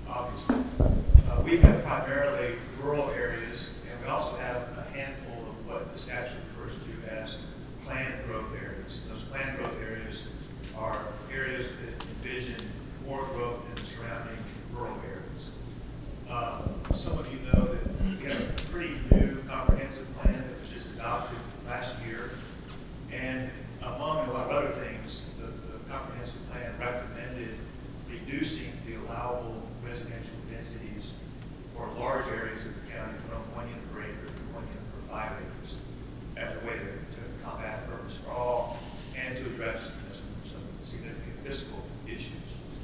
obviously. We have primarily rural areas, and we also have a handful of what the statute refers to as planned growth areas. Those planned growth areas are areas that envision more growth in the surrounding rural areas. Some of you know that we have a pretty new comprehensive plan that was just adopted last year. And among a lot of other things, the comprehensive plan recommended reducing the allowable residential densities for large areas of the county from 1 unit per acre to 1 unit per 5 acres as a way to combat urban sprawl and to address some significant fiscal issues.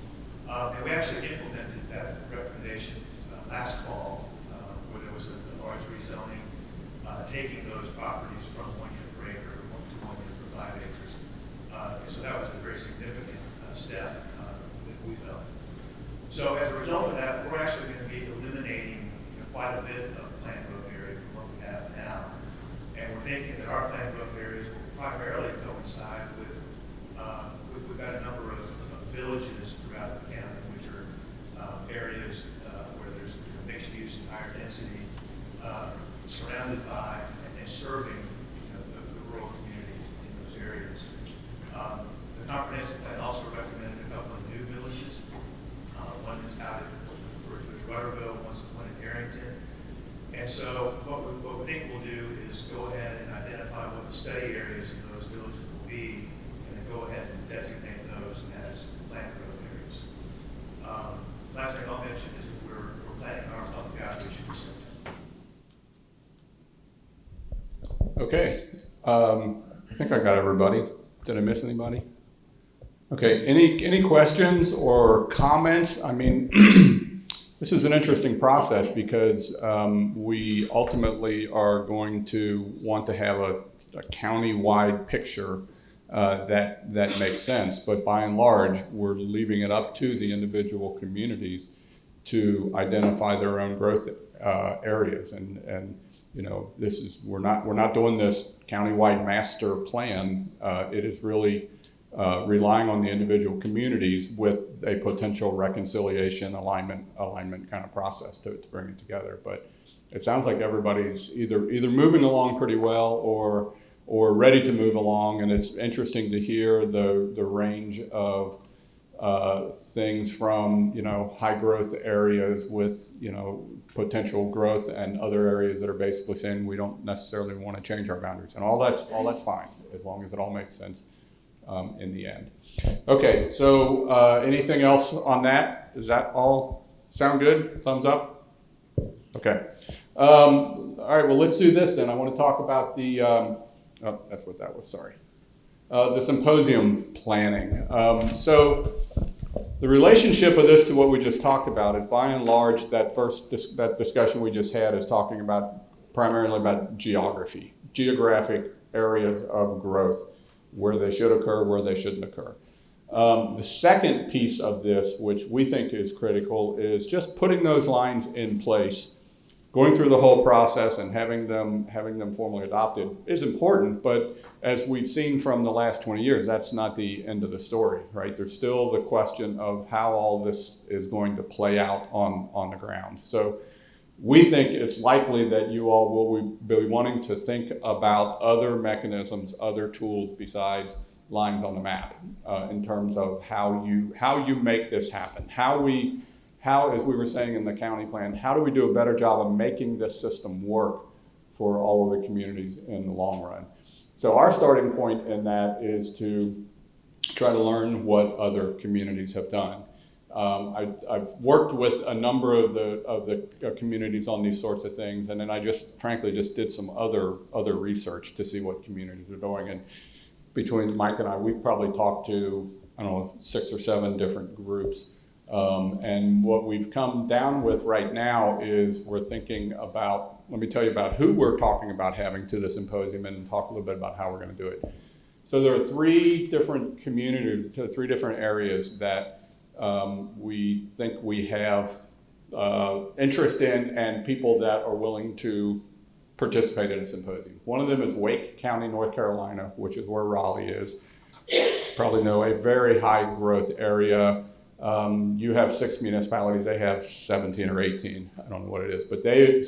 And we actually implemented that recommendation last fall, where there was a large rezoning, taking those properties from 1 unit per acre to 1 unit per 5 acres. So that was a very significant step that we felt. So as a result of that, we're actually going to be eliminating quite a bit of planned growth area from what we have now. And we're thinking that our planned growth areas will primarily coincide with, we've got a number of villages throughout the county, which are areas where there's mixed use and higher density, surrounded by and serving the rural community in those areas. The comprehensive plan also recommended a couple of new villages. One is out at Rutterville, one in Arrington. And so what we think we'll do is go ahead and identify what the study areas in those villages will be, and then go ahead and designate those as planned growth areas. Last thing I'll mention is that we're planning our public outreach for September. Okay. I think I got everybody. Did I miss anybody? Okay. Any questions or comments? I mean, this is an interesting process because we ultimately are going to want to have a a county-wide picture that makes sense. But by and large, we're leaving it up to the individual communities to identify their own growth areas. And you know, we're not doing this countywide master plan. It is really relying on the individual communities with a potential reconciliation alignment kind of process to bring it together. But it sounds like everybody's either moving along pretty well or ready to move along, and it's interesting to hear the range of things from, you know, high growth areas with, you know, potential growth, and other areas that are basically saying we don't necessarily want to change our boundaries, and all that's fine as long as it all makes sense in the end. Okay, so anything else on that? Does that all sound good? Thumbs up? Okay. All right, well, let's do this then. I want to talk about the, oh, that's what that was, sorry. The symposium planning. So the relationship of this to what we just talked about is, by and large, that discussion we just had is talking about primarily about geographic areas of growth, where they should occur, where they shouldn't occur. The second piece of this, which we think is critical, is just putting those lines in place. Going through the whole process and having them formally adopted is important, but as we've seen from the last 20 years, that's not the end of the story, right? There's still the question of how all this is going to play out on the ground. So we think it's likely that you all will be wanting to think about other mechanisms, other tools besides lines on the map, in terms of how you make this happen. How, as we were saying in the county plan, how do we do a better job of making this system work for all of the communities in the long run? So our starting point in that is to try to learn what other communities have done. I've worked with a number of the communities on these sorts of things, and then I frankly did some other research to see what communities are doing. And between Mike and I, we've probably talked to, I don't know, 6 or 7 different groups. And what we've come down with right now is we're thinking about, let me tell you about who we're talking about having to the symposium and talk a little bit about how we're going to do it. So there are 3 different communities, 3 different areas that we think we have interest in and people that are willing to participate in a symposium. One of them is Wake County, North Carolina, which is where Raleigh is. Probably know, a very high growth area. You have 6 municipalities, they have 17 or 18, I don't know what it is, but they're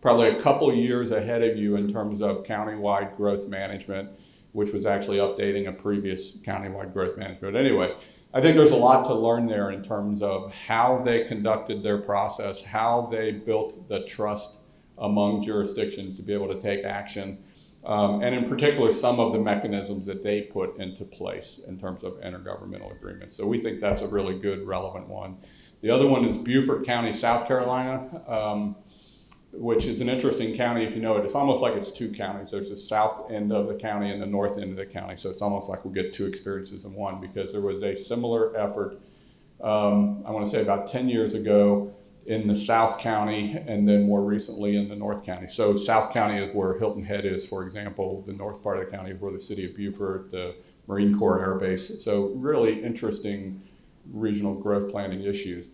probably a couple years ahead of you in terms of countywide growth management, which was actually updating a previous countywide growth management. But anyway, I think there's a lot to learn there in terms of how they conducted their process, how they built the trust among jurisdictions to be able to take action. And in particular, some of the mechanisms that they put into place in terms of intergovernmental agreements. So we think that's a really good, relevant one. The other one is Beaufort County, South Carolina, which is an interesting county if you know it. It's almost like it's 2 counties. There's the south end of the county and the north end of the county. So it's almost like we'll get 2 experiences in one, because there was a similar effort, I want to say about 10 years ago, in the South County, and then more recently in the North County. So South County is where Hilton Head is, for example. The north part of the county is where the city of Beaufort, the Marine Corps Air Base. So really interesting regional growth planning issues.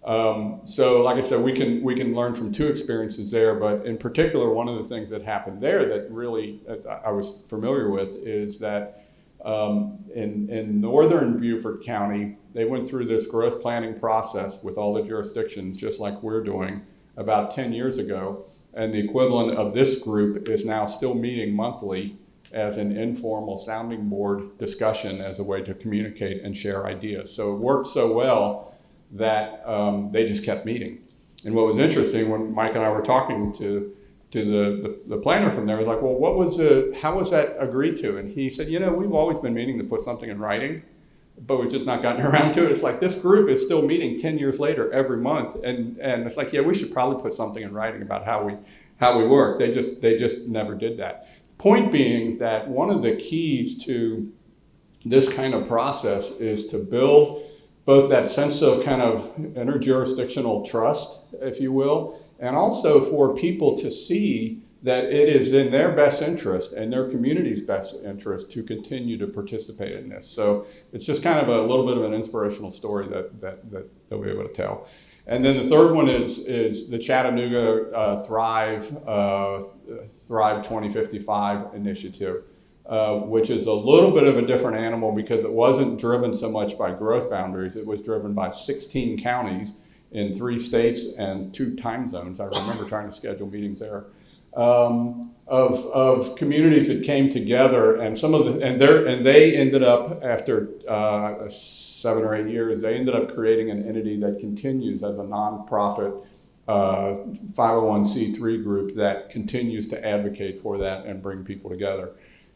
So like I said, we can learn from 2 experiences there, but in particular, one of the things that happened there that really I was familiar with is that in northern Beaufort County, they went through this growth planning process with all the jurisdictions, just like we're doing, about 10 years ago. And the equivalent of this group is now still meeting monthly as an informal sounding board discussion as a way to communicate and share ideas. So it worked so well that they just kept meeting. And what was interesting when Mike and I were talking to the planner from there, was like, well, how was that agreed to? And he said, you know, we've always been meaning to put something in writing, but we've just not gotten around to it. It's like, this group is still meeting 10 years later every month. And it's like, yeah, we should probably put something in writing about how we work. They just never did that. Point being that one of the keys to this kind of process is to build both that sense of kind of interjurisdictional trust, if you will, and also for people to see that it is in their best interest and their community's best interest to continue to participate in this. So it's just kind of a little bit of an inspirational story that we're able to tell. And then the third one is the Chattanooga Thrive 2055 initiative, which is a little bit of a different animal because it wasn't driven so much by growth boundaries. It was driven by 16 counties in 3 states and 2 time zones. I remember trying to schedule meetings there. Of communities that came together, and they ended up after 7 or 8 years, they ended up creating an entity that continues as a nonprofit 501c3 group that continues to advocate for that and bring people together.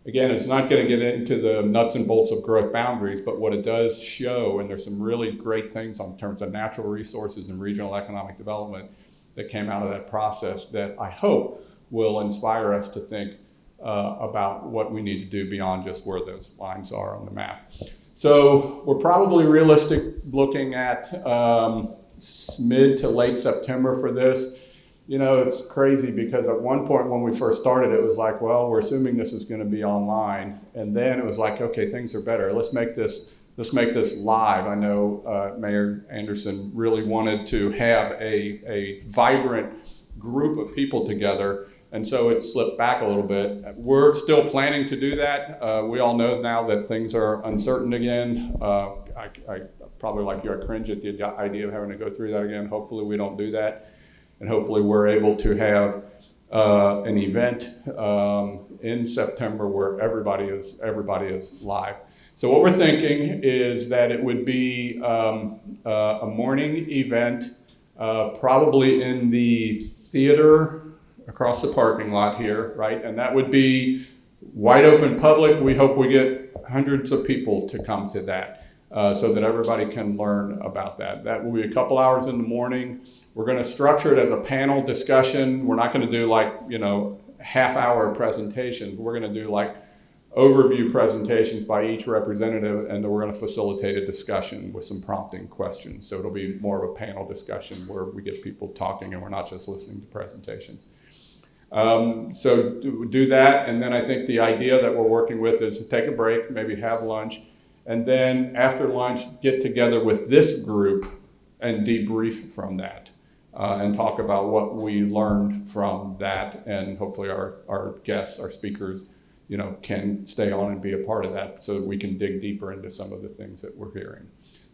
Again, it's not going to get into the nuts and bolts of growth boundaries, but what it does show, and there's some really great things in terms of natural resources and regional economic development that came out of that process that I hope will inspire us to think about what we need to do beyond just where those lines are on the map. So we're probably realistic looking at mid to late September for this. You know, it's crazy because at one point when we first started, it was like, well, we're assuming this is going to be online. And then it was like, okay, things are better. Let's make this live. I know Mayor Anderson really wanted to have a vibrant group of people together. And so it slipped back a little bit. We're still planning to do that. We all know now that things are uncertain again. I probably, like you, I cringe at the idea of having to go through that again. Hopefully we don't do that. And hopefully we're able to have an event in September where everybody is live. So what we're thinking is that it would be a morning event, probably in the theater across the parking lot here, right? And that would be wide open public. We hope we get hundreds of people to come to that so that everybody can learn about that. That will be a couple hours in the morning. We're going to structure it as a panel discussion. We're not going to do like, half-hour presentations. We're going to do like overview presentations by each representative, and then we're going to facilitate a discussion with some prompting questions. So it'll be more of a panel discussion where we get people talking and we're not just listening to presentations. So do that, and then I think the idea that we're working with is to take a break, maybe have lunch, and then after lunch get together with this group and debrief from that and talk about what we learned from that, and hopefully our guests, our speakers, can stay on and be a part of that so that we can dig deeper into some of the things that we're hearing.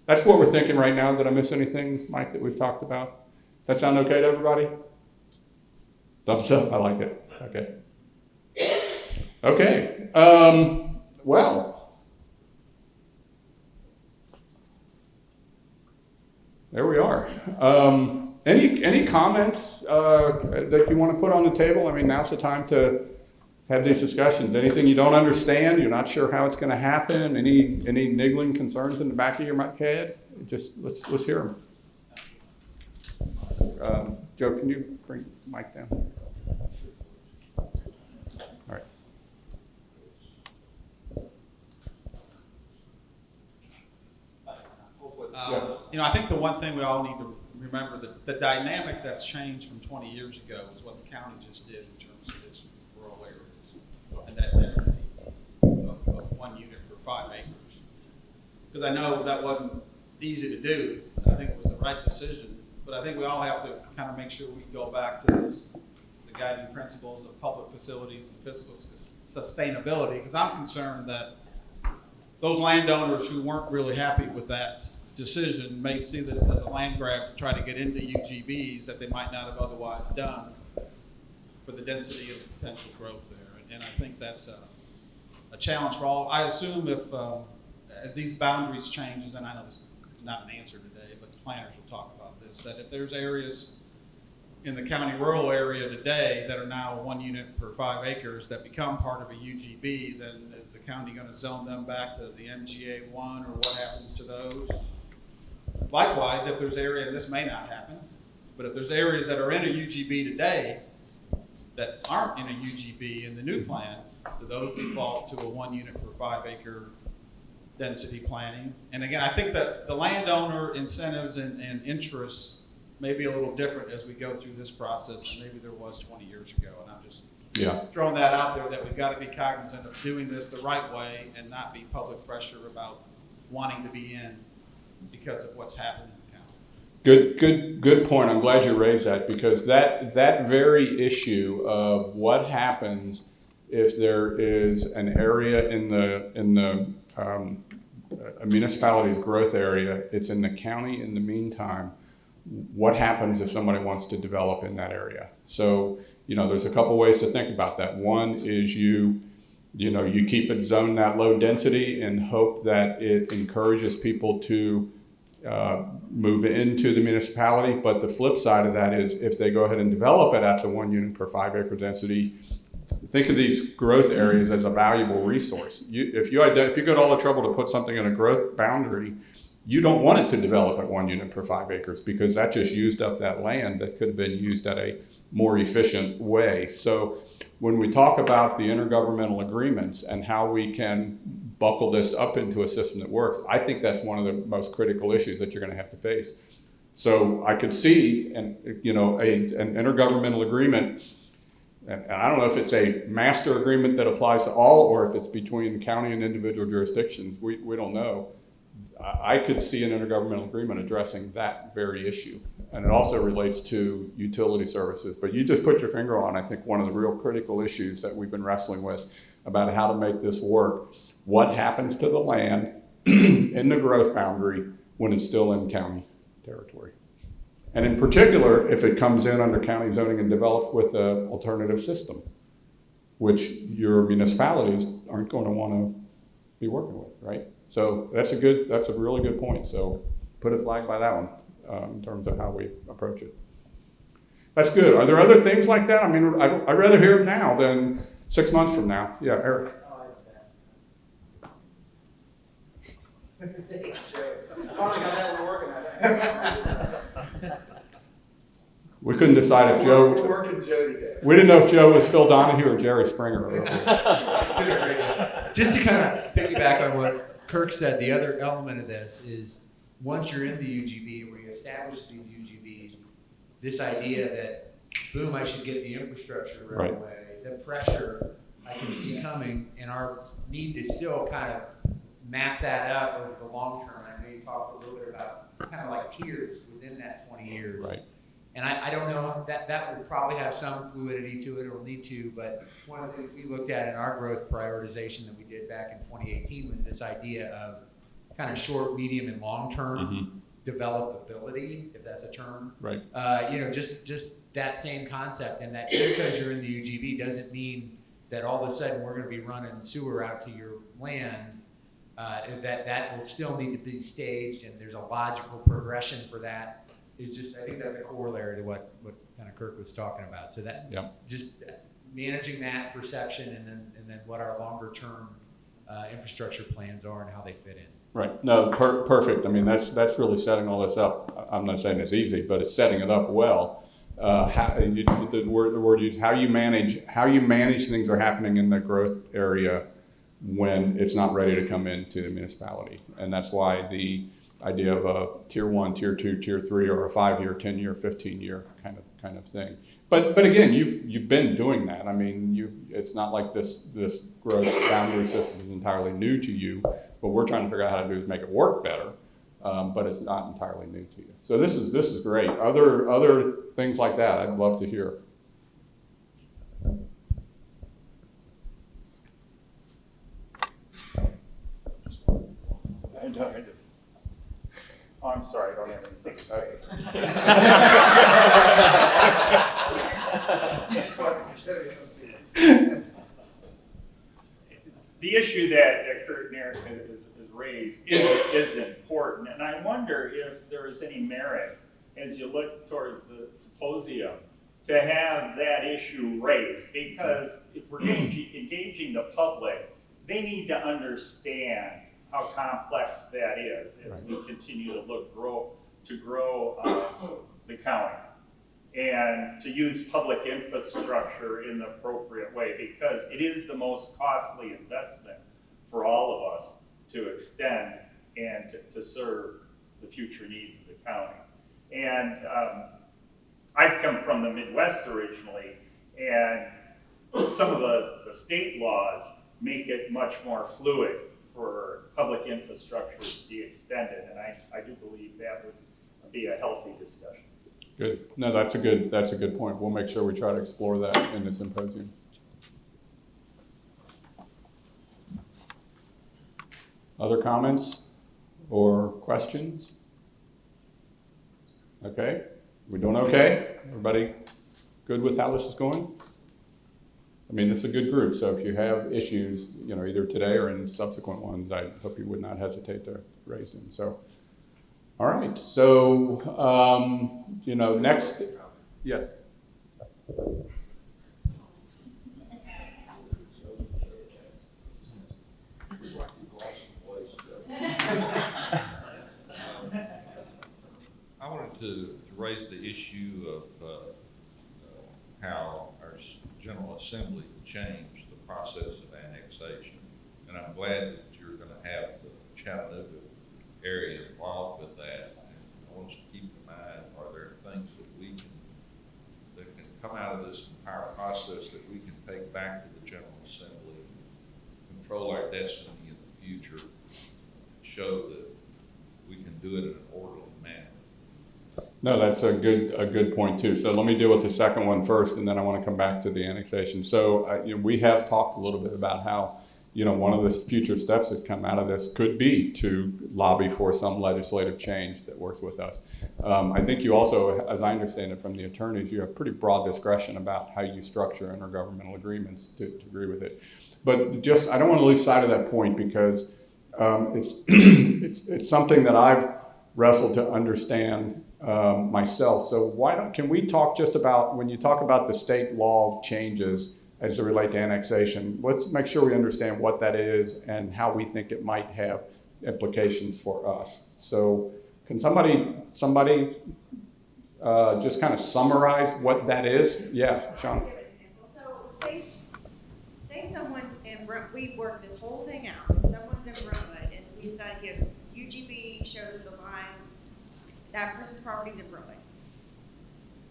That's what we're thinking right now. Did I miss anything, Mike, that we've talked about? Does that sound okay to everybody? Thumbs up, I like it. Okay. Well, there we are. Any comments that you want to put on the table? I mean, now's the time to have these discussions. Anything you don't understand, you're not sure how it's going to happen, any niggling concerns in the back of your head, just let's hear them. Joe, can you bring Mike down? All right. I think the one thing we all need to remember, that the dynamic that's changed from 20 years ago is what the county just did in terms of its rural areas. And that density of 1 unit per 5 acres. Because I know that wasn't easy to do, and I think it was the right decision, but I think we all have to kind of make sure we go back to the guiding principles of public facilities and fiscal sustainability, because I'm concerned that those landowners who weren't really happy with that decision may see this as a land grab to try to get into UGBs that they might not have otherwise done for the density of potential growth there. And I think that's a challenge for all. I assume if, as these boundaries changes, and I know this is not an answer today, but the planners will talk about this, that if there's areas in the county rural area today that are now 1 unit per 5 acres that become part of a UGB, then is the county going to zone them back to the MGA 1, or what happens to those? Likewise, if there's area, and this may not happen, but if there's areas that are in a UGB today that aren't in a UGB in the new plan, do those default to a 1 unit per 5 acre density planning? And again, I think that the landowner incentives and interests may be a little different as we go through this process than maybe there was 20 years ago. And I'm just Yeah. throwing that out there, that we've got to be cognizant of doing this the right way and not be public pressure about wanting to be in because of what's happening in the county. Good point. I'm glad you raised that, because that very issue of what happens if there is an area in the a municipality's growth area, it's in the county in the meantime, what happens if somebody wants to develop in that area? So, there's a couple ways to think about that. One is you keep it zoned that low density and hope that it encourages people to move into the municipality. But the flip side of that is if they go ahead and develop it at the 1 unit per 5 acre density, think of these growth areas as a valuable resource. If you go to all the trouble to put something in a growth boundary, you don't want it to develop at 1 unit per 5 acres, because that just used up that land that could have been used at a more efficient way. So when we talk about the intergovernmental agreements and how we can buckle this up into a system that works, I think that's one of the most critical issues that you're going to have to face. So I could see an intergovernmental agreement. And I don't know if it's a master agreement that applies to all, or if it's between the county and individual jurisdictions. We don't know. I could see an intergovernmental agreement addressing that very issue. And it also relates to utility services. But you just put your finger on, I think, one of the real critical issues that we've been wrestling with about how to make this work. What happens to the land in the growth boundary when it's still in county territory? And in particular, if it comes in under county zoning and develops with an alternative system, which your municipalities aren't going to want to be working with, right? So that's a really good point. So put a flag by that one in terms of how we approach it. That's good. Are there other things like that? I mean, I'd rather hear it now than 6 months from now. Yeah, Eric. Thanks, Joe. Finally got that one working, I think. We couldn't decide if Joe. We're working Joe today. We didn't know if Joe was Phil Donahue or Jerry Springer. Just to kind of piggyback on what Kirk said, the other element of this is once you're in the UGB, where you establish these UGBs, this idea that, boom, I should get the infrastructure right away, the pressure I can see coming, and our need to still kind of map that up over the long term. I know you talked a little bit about kind of like tiers within that 20 years. Right. And I don't know, that will probably have some fluidity to it, it'll need to, but one of the things we looked at in our growth prioritization that we did back in 2018 was this idea of kind of short, medium, and long-term developability, if that's a term. Right. Just that same concept, and that just because you're in the UGB doesn't mean that all of a sudden we're gonna be running sewer out to your land. That will still need to be staged, and there's a logical progression for that. It's just, I think that's a corollary to what kind of Kirk was talking about. So that just managing that perception, and then what our longer term infrastructure plans are and how they fit in. Right. No, perfect. I mean, that's really setting all this up. I'm not saying it's easy, but it's setting it up well. The word used, how you manage things are happening in the growth area when it's not ready to come into the municipality, and that's why the idea of a tier 1, tier 2, tier 3, or a 5-year, 10-year, 15-year kind of thing. But again, you've been doing that. I mean, it's not like this growth boundary system is entirely new to you. What we're trying to figure out how to do is make it work better, but it's not entirely new to you. So this is great. Other things like that, I'd love to hear. I'm sorry, I don't have anything to say. The issue that Kurt and Eric has raised is important, and I wonder if there is any merit, as you look towards the symposium, to have that issue raised, because if we're engaging the public, they need to understand how complex that is as we continue to grow the county, and to use public infrastructure in the appropriate way, because it is the most costly investment for all of us to extend and to serve the future needs of the county. And I've come from the Midwest originally, and some of the state laws make it much more fluid for public infrastructure to be extended, and I do believe that would be a healthy discussion. Good. No, that's a good point. We'll make sure we try to explore that in the symposium. Other comments or questions? Okay, we doing okay? Everybody good with how this is going? I mean, this is a good group, so if you have issues, either today or in subsequent ones, I hope you would not hesitate to raise them. So, all right. So, next, yes. I wanted to raise the issue of how our General Assembly changed the process of annexation. And I'm glad that you're going to have the Chattanooga area involved with that. And I want you to keep in mind, are there things that can come out of this entire process that we can take back to the General Assembly, control our destiny in the future, show that we can do it in an orderly manner? No, that's a good point too. So let me deal with the second one first, and then I want to come back to the annexation. So we have talked a little bit about how one of the future steps that come out of this could be to lobby for some legislative change that works with us. I think you also, as I understand it from the attorneys, you have pretty broad discretion about how you structure intergovernmental agreements to agree with it. But I don't want to lose sight of that point because it's something that I've wrestled to understand myself. So can we talk just about, when you talk about the state law changes as they relate to annexation, let's make sure we understand what that is and how we think it might have implications for us. So can somebody just kind of summarize what that is? Yeah, Sean. So say someone's in we worked this whole thing out. Someone's in Brentwood and we decide to give UGB shows the line, that person's property's in Brentwood.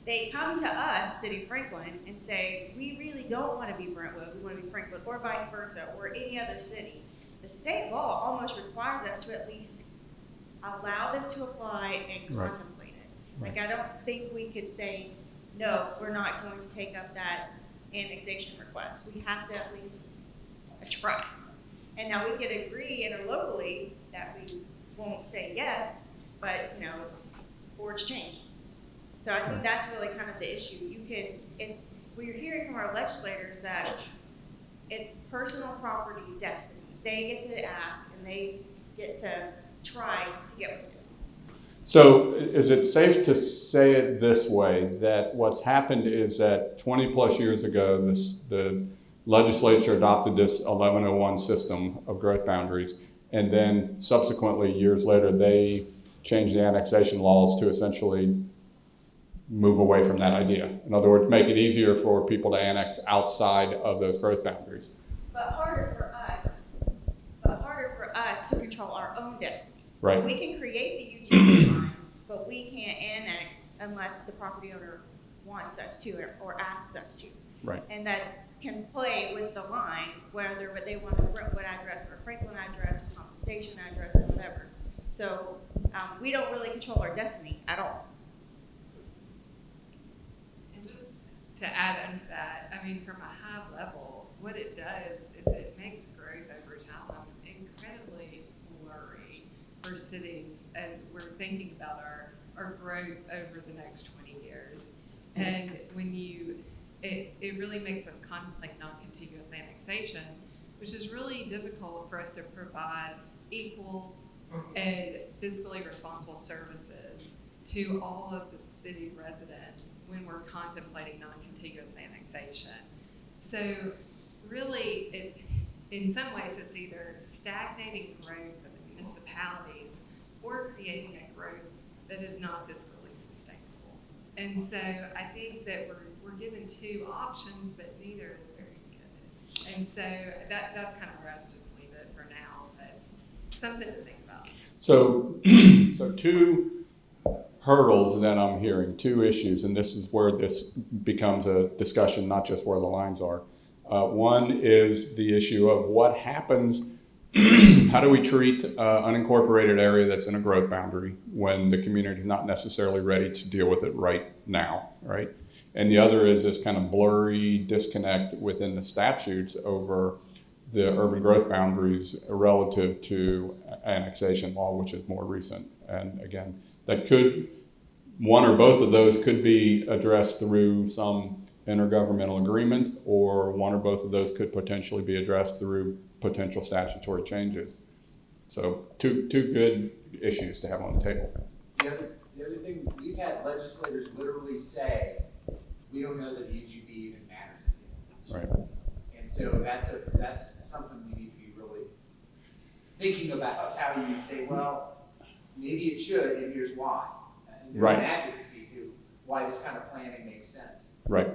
They come to us, City of Franklin, and say, we really don't want to be Brentwood, we want to be Franklin, or vice versa, or any other city. The state law almost requires us to at least allow them to apply and contemplate it. Like, I don't think we could say, no, we're not going to take up that annexation request. We have to at least try. And now we could agree interlocally that we won't say yes, but, boards change. So I think that's really kind of the issue. We're hearing from our legislators that it's personal property destiny. They get to ask and they get to try to get what they do. So is it safe to say it this way, that what's happened is that 20 plus years ago, the legislature adopted this 1101 system of growth boundaries, and then subsequently, years later, they changed the annexation laws to essentially move away from that idea. In other words, make it easier for people to annex outside of those growth boundaries. But harder for us to control our own destiny. Right. We can create the UGB lines, but we can't annex unless the property owner wants us to or asks us to. Right. And that can play with the line, whether they want a Brentwood address or a Franklin address or Thompson Station address or whatever. So we don't really control our destiny at all. And just to add on to that, from a high level, what it does is it makes growth over time incredibly blurry for cities as we're thinking about our growth over the next 20 years. And when it really makes us contemplate non-contiguous annexation, which is really difficult for us to provide equal and fiscally responsible services to all of the city residents when we're contemplating non-contiguous annexation. So really, in some ways, it's either stagnating growth of the municipalities or creating a growth that is not fiscally sustainable. And so I think that we're given two options, but neither is very good. And so that's kind of where I'd just leave it for now, but something to think about. So two hurdles that I'm hearing, two issues, and this is where this becomes a discussion, not just where the lines are. One is the issue of what happens, how do we treat unincorporated area that's in a growth boundary when the community is not necessarily ready to deal with it right now, right? And the other is this kind of blurry disconnect within the statutes over the urban growth boundaries relative to annexation law, which is more recent. And again, that could, one or both of those could be addressed through some intergovernmental agreement, or one or both of those could potentially be addressed through potential statutory changes. So two good issues to have on the table. The other thing, we've had legislators literally say, we don't know that UGB even matters anymore. Right. And so that's something we need to be really thinking about, how you say, well, maybe it should, and here's why. And there's Right. an advocacy to why this kind of planning makes sense. Right.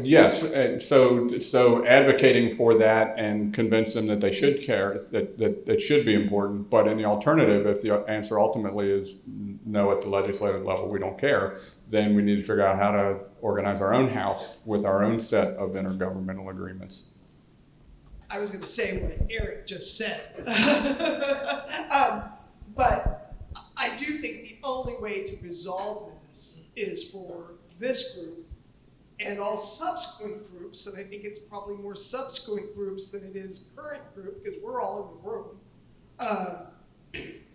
Yes. And so advocating for that and convince them that they should care, that should be important. But in the alternative, if the answer ultimately is no at the legislative level, we don't care, then we need to figure out how to organize our own house with our own set of intergovernmental agreements. I was going to say what Eric just said. But I do think the only way to resolve this is for this group and all subsequent groups, and I think it's probably more subsequent groups than it is current group, because we're all in the room,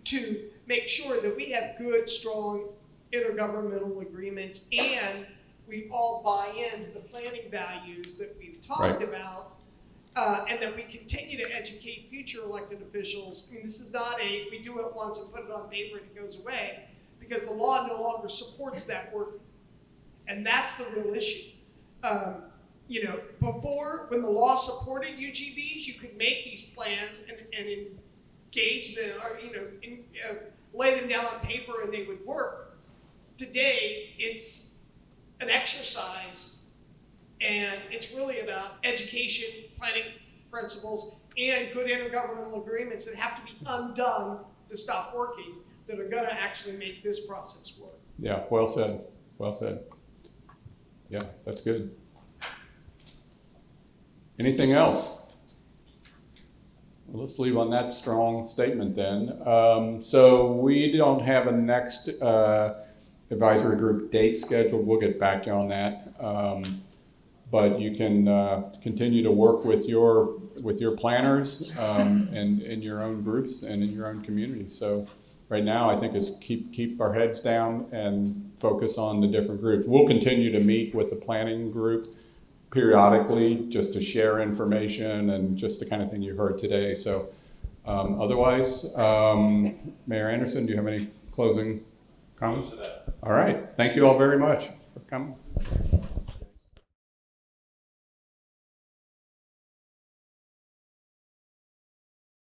to make sure that we have good, strong intergovernmental agreements and we all buy into the planning values that we've talked about, and that we continue to educate future elected officials. I mean, this is not we do it once and put it on paper and it goes away, because the law no longer supports that work. And that's the real issue. You know, before, when the law supported UGBs, you could make these plans and engage them, or, you know, lay them down on paper and they would work. Today, it's an exercise, and it's really about education, planning principles, and good intergovernmental agreements that have to be undone to stop working, that are going to actually make this process work. Yeah, well said. Well said. Yeah, that's good. Anything else? Well, let's leave on that strong statement then. So we don't have a next advisory group date scheduled. We'll get back to you on that. But you can continue to work with your planners and in your own groups and in your own community. So right now, I think is keep our heads down and focus on the different groups. We'll continue to meet with the planning group periodically just to share information and just the kind of thing you heard today. So otherwise, Mayor Anderson, do you have any closing comments? All right. Thank you all very much for coming.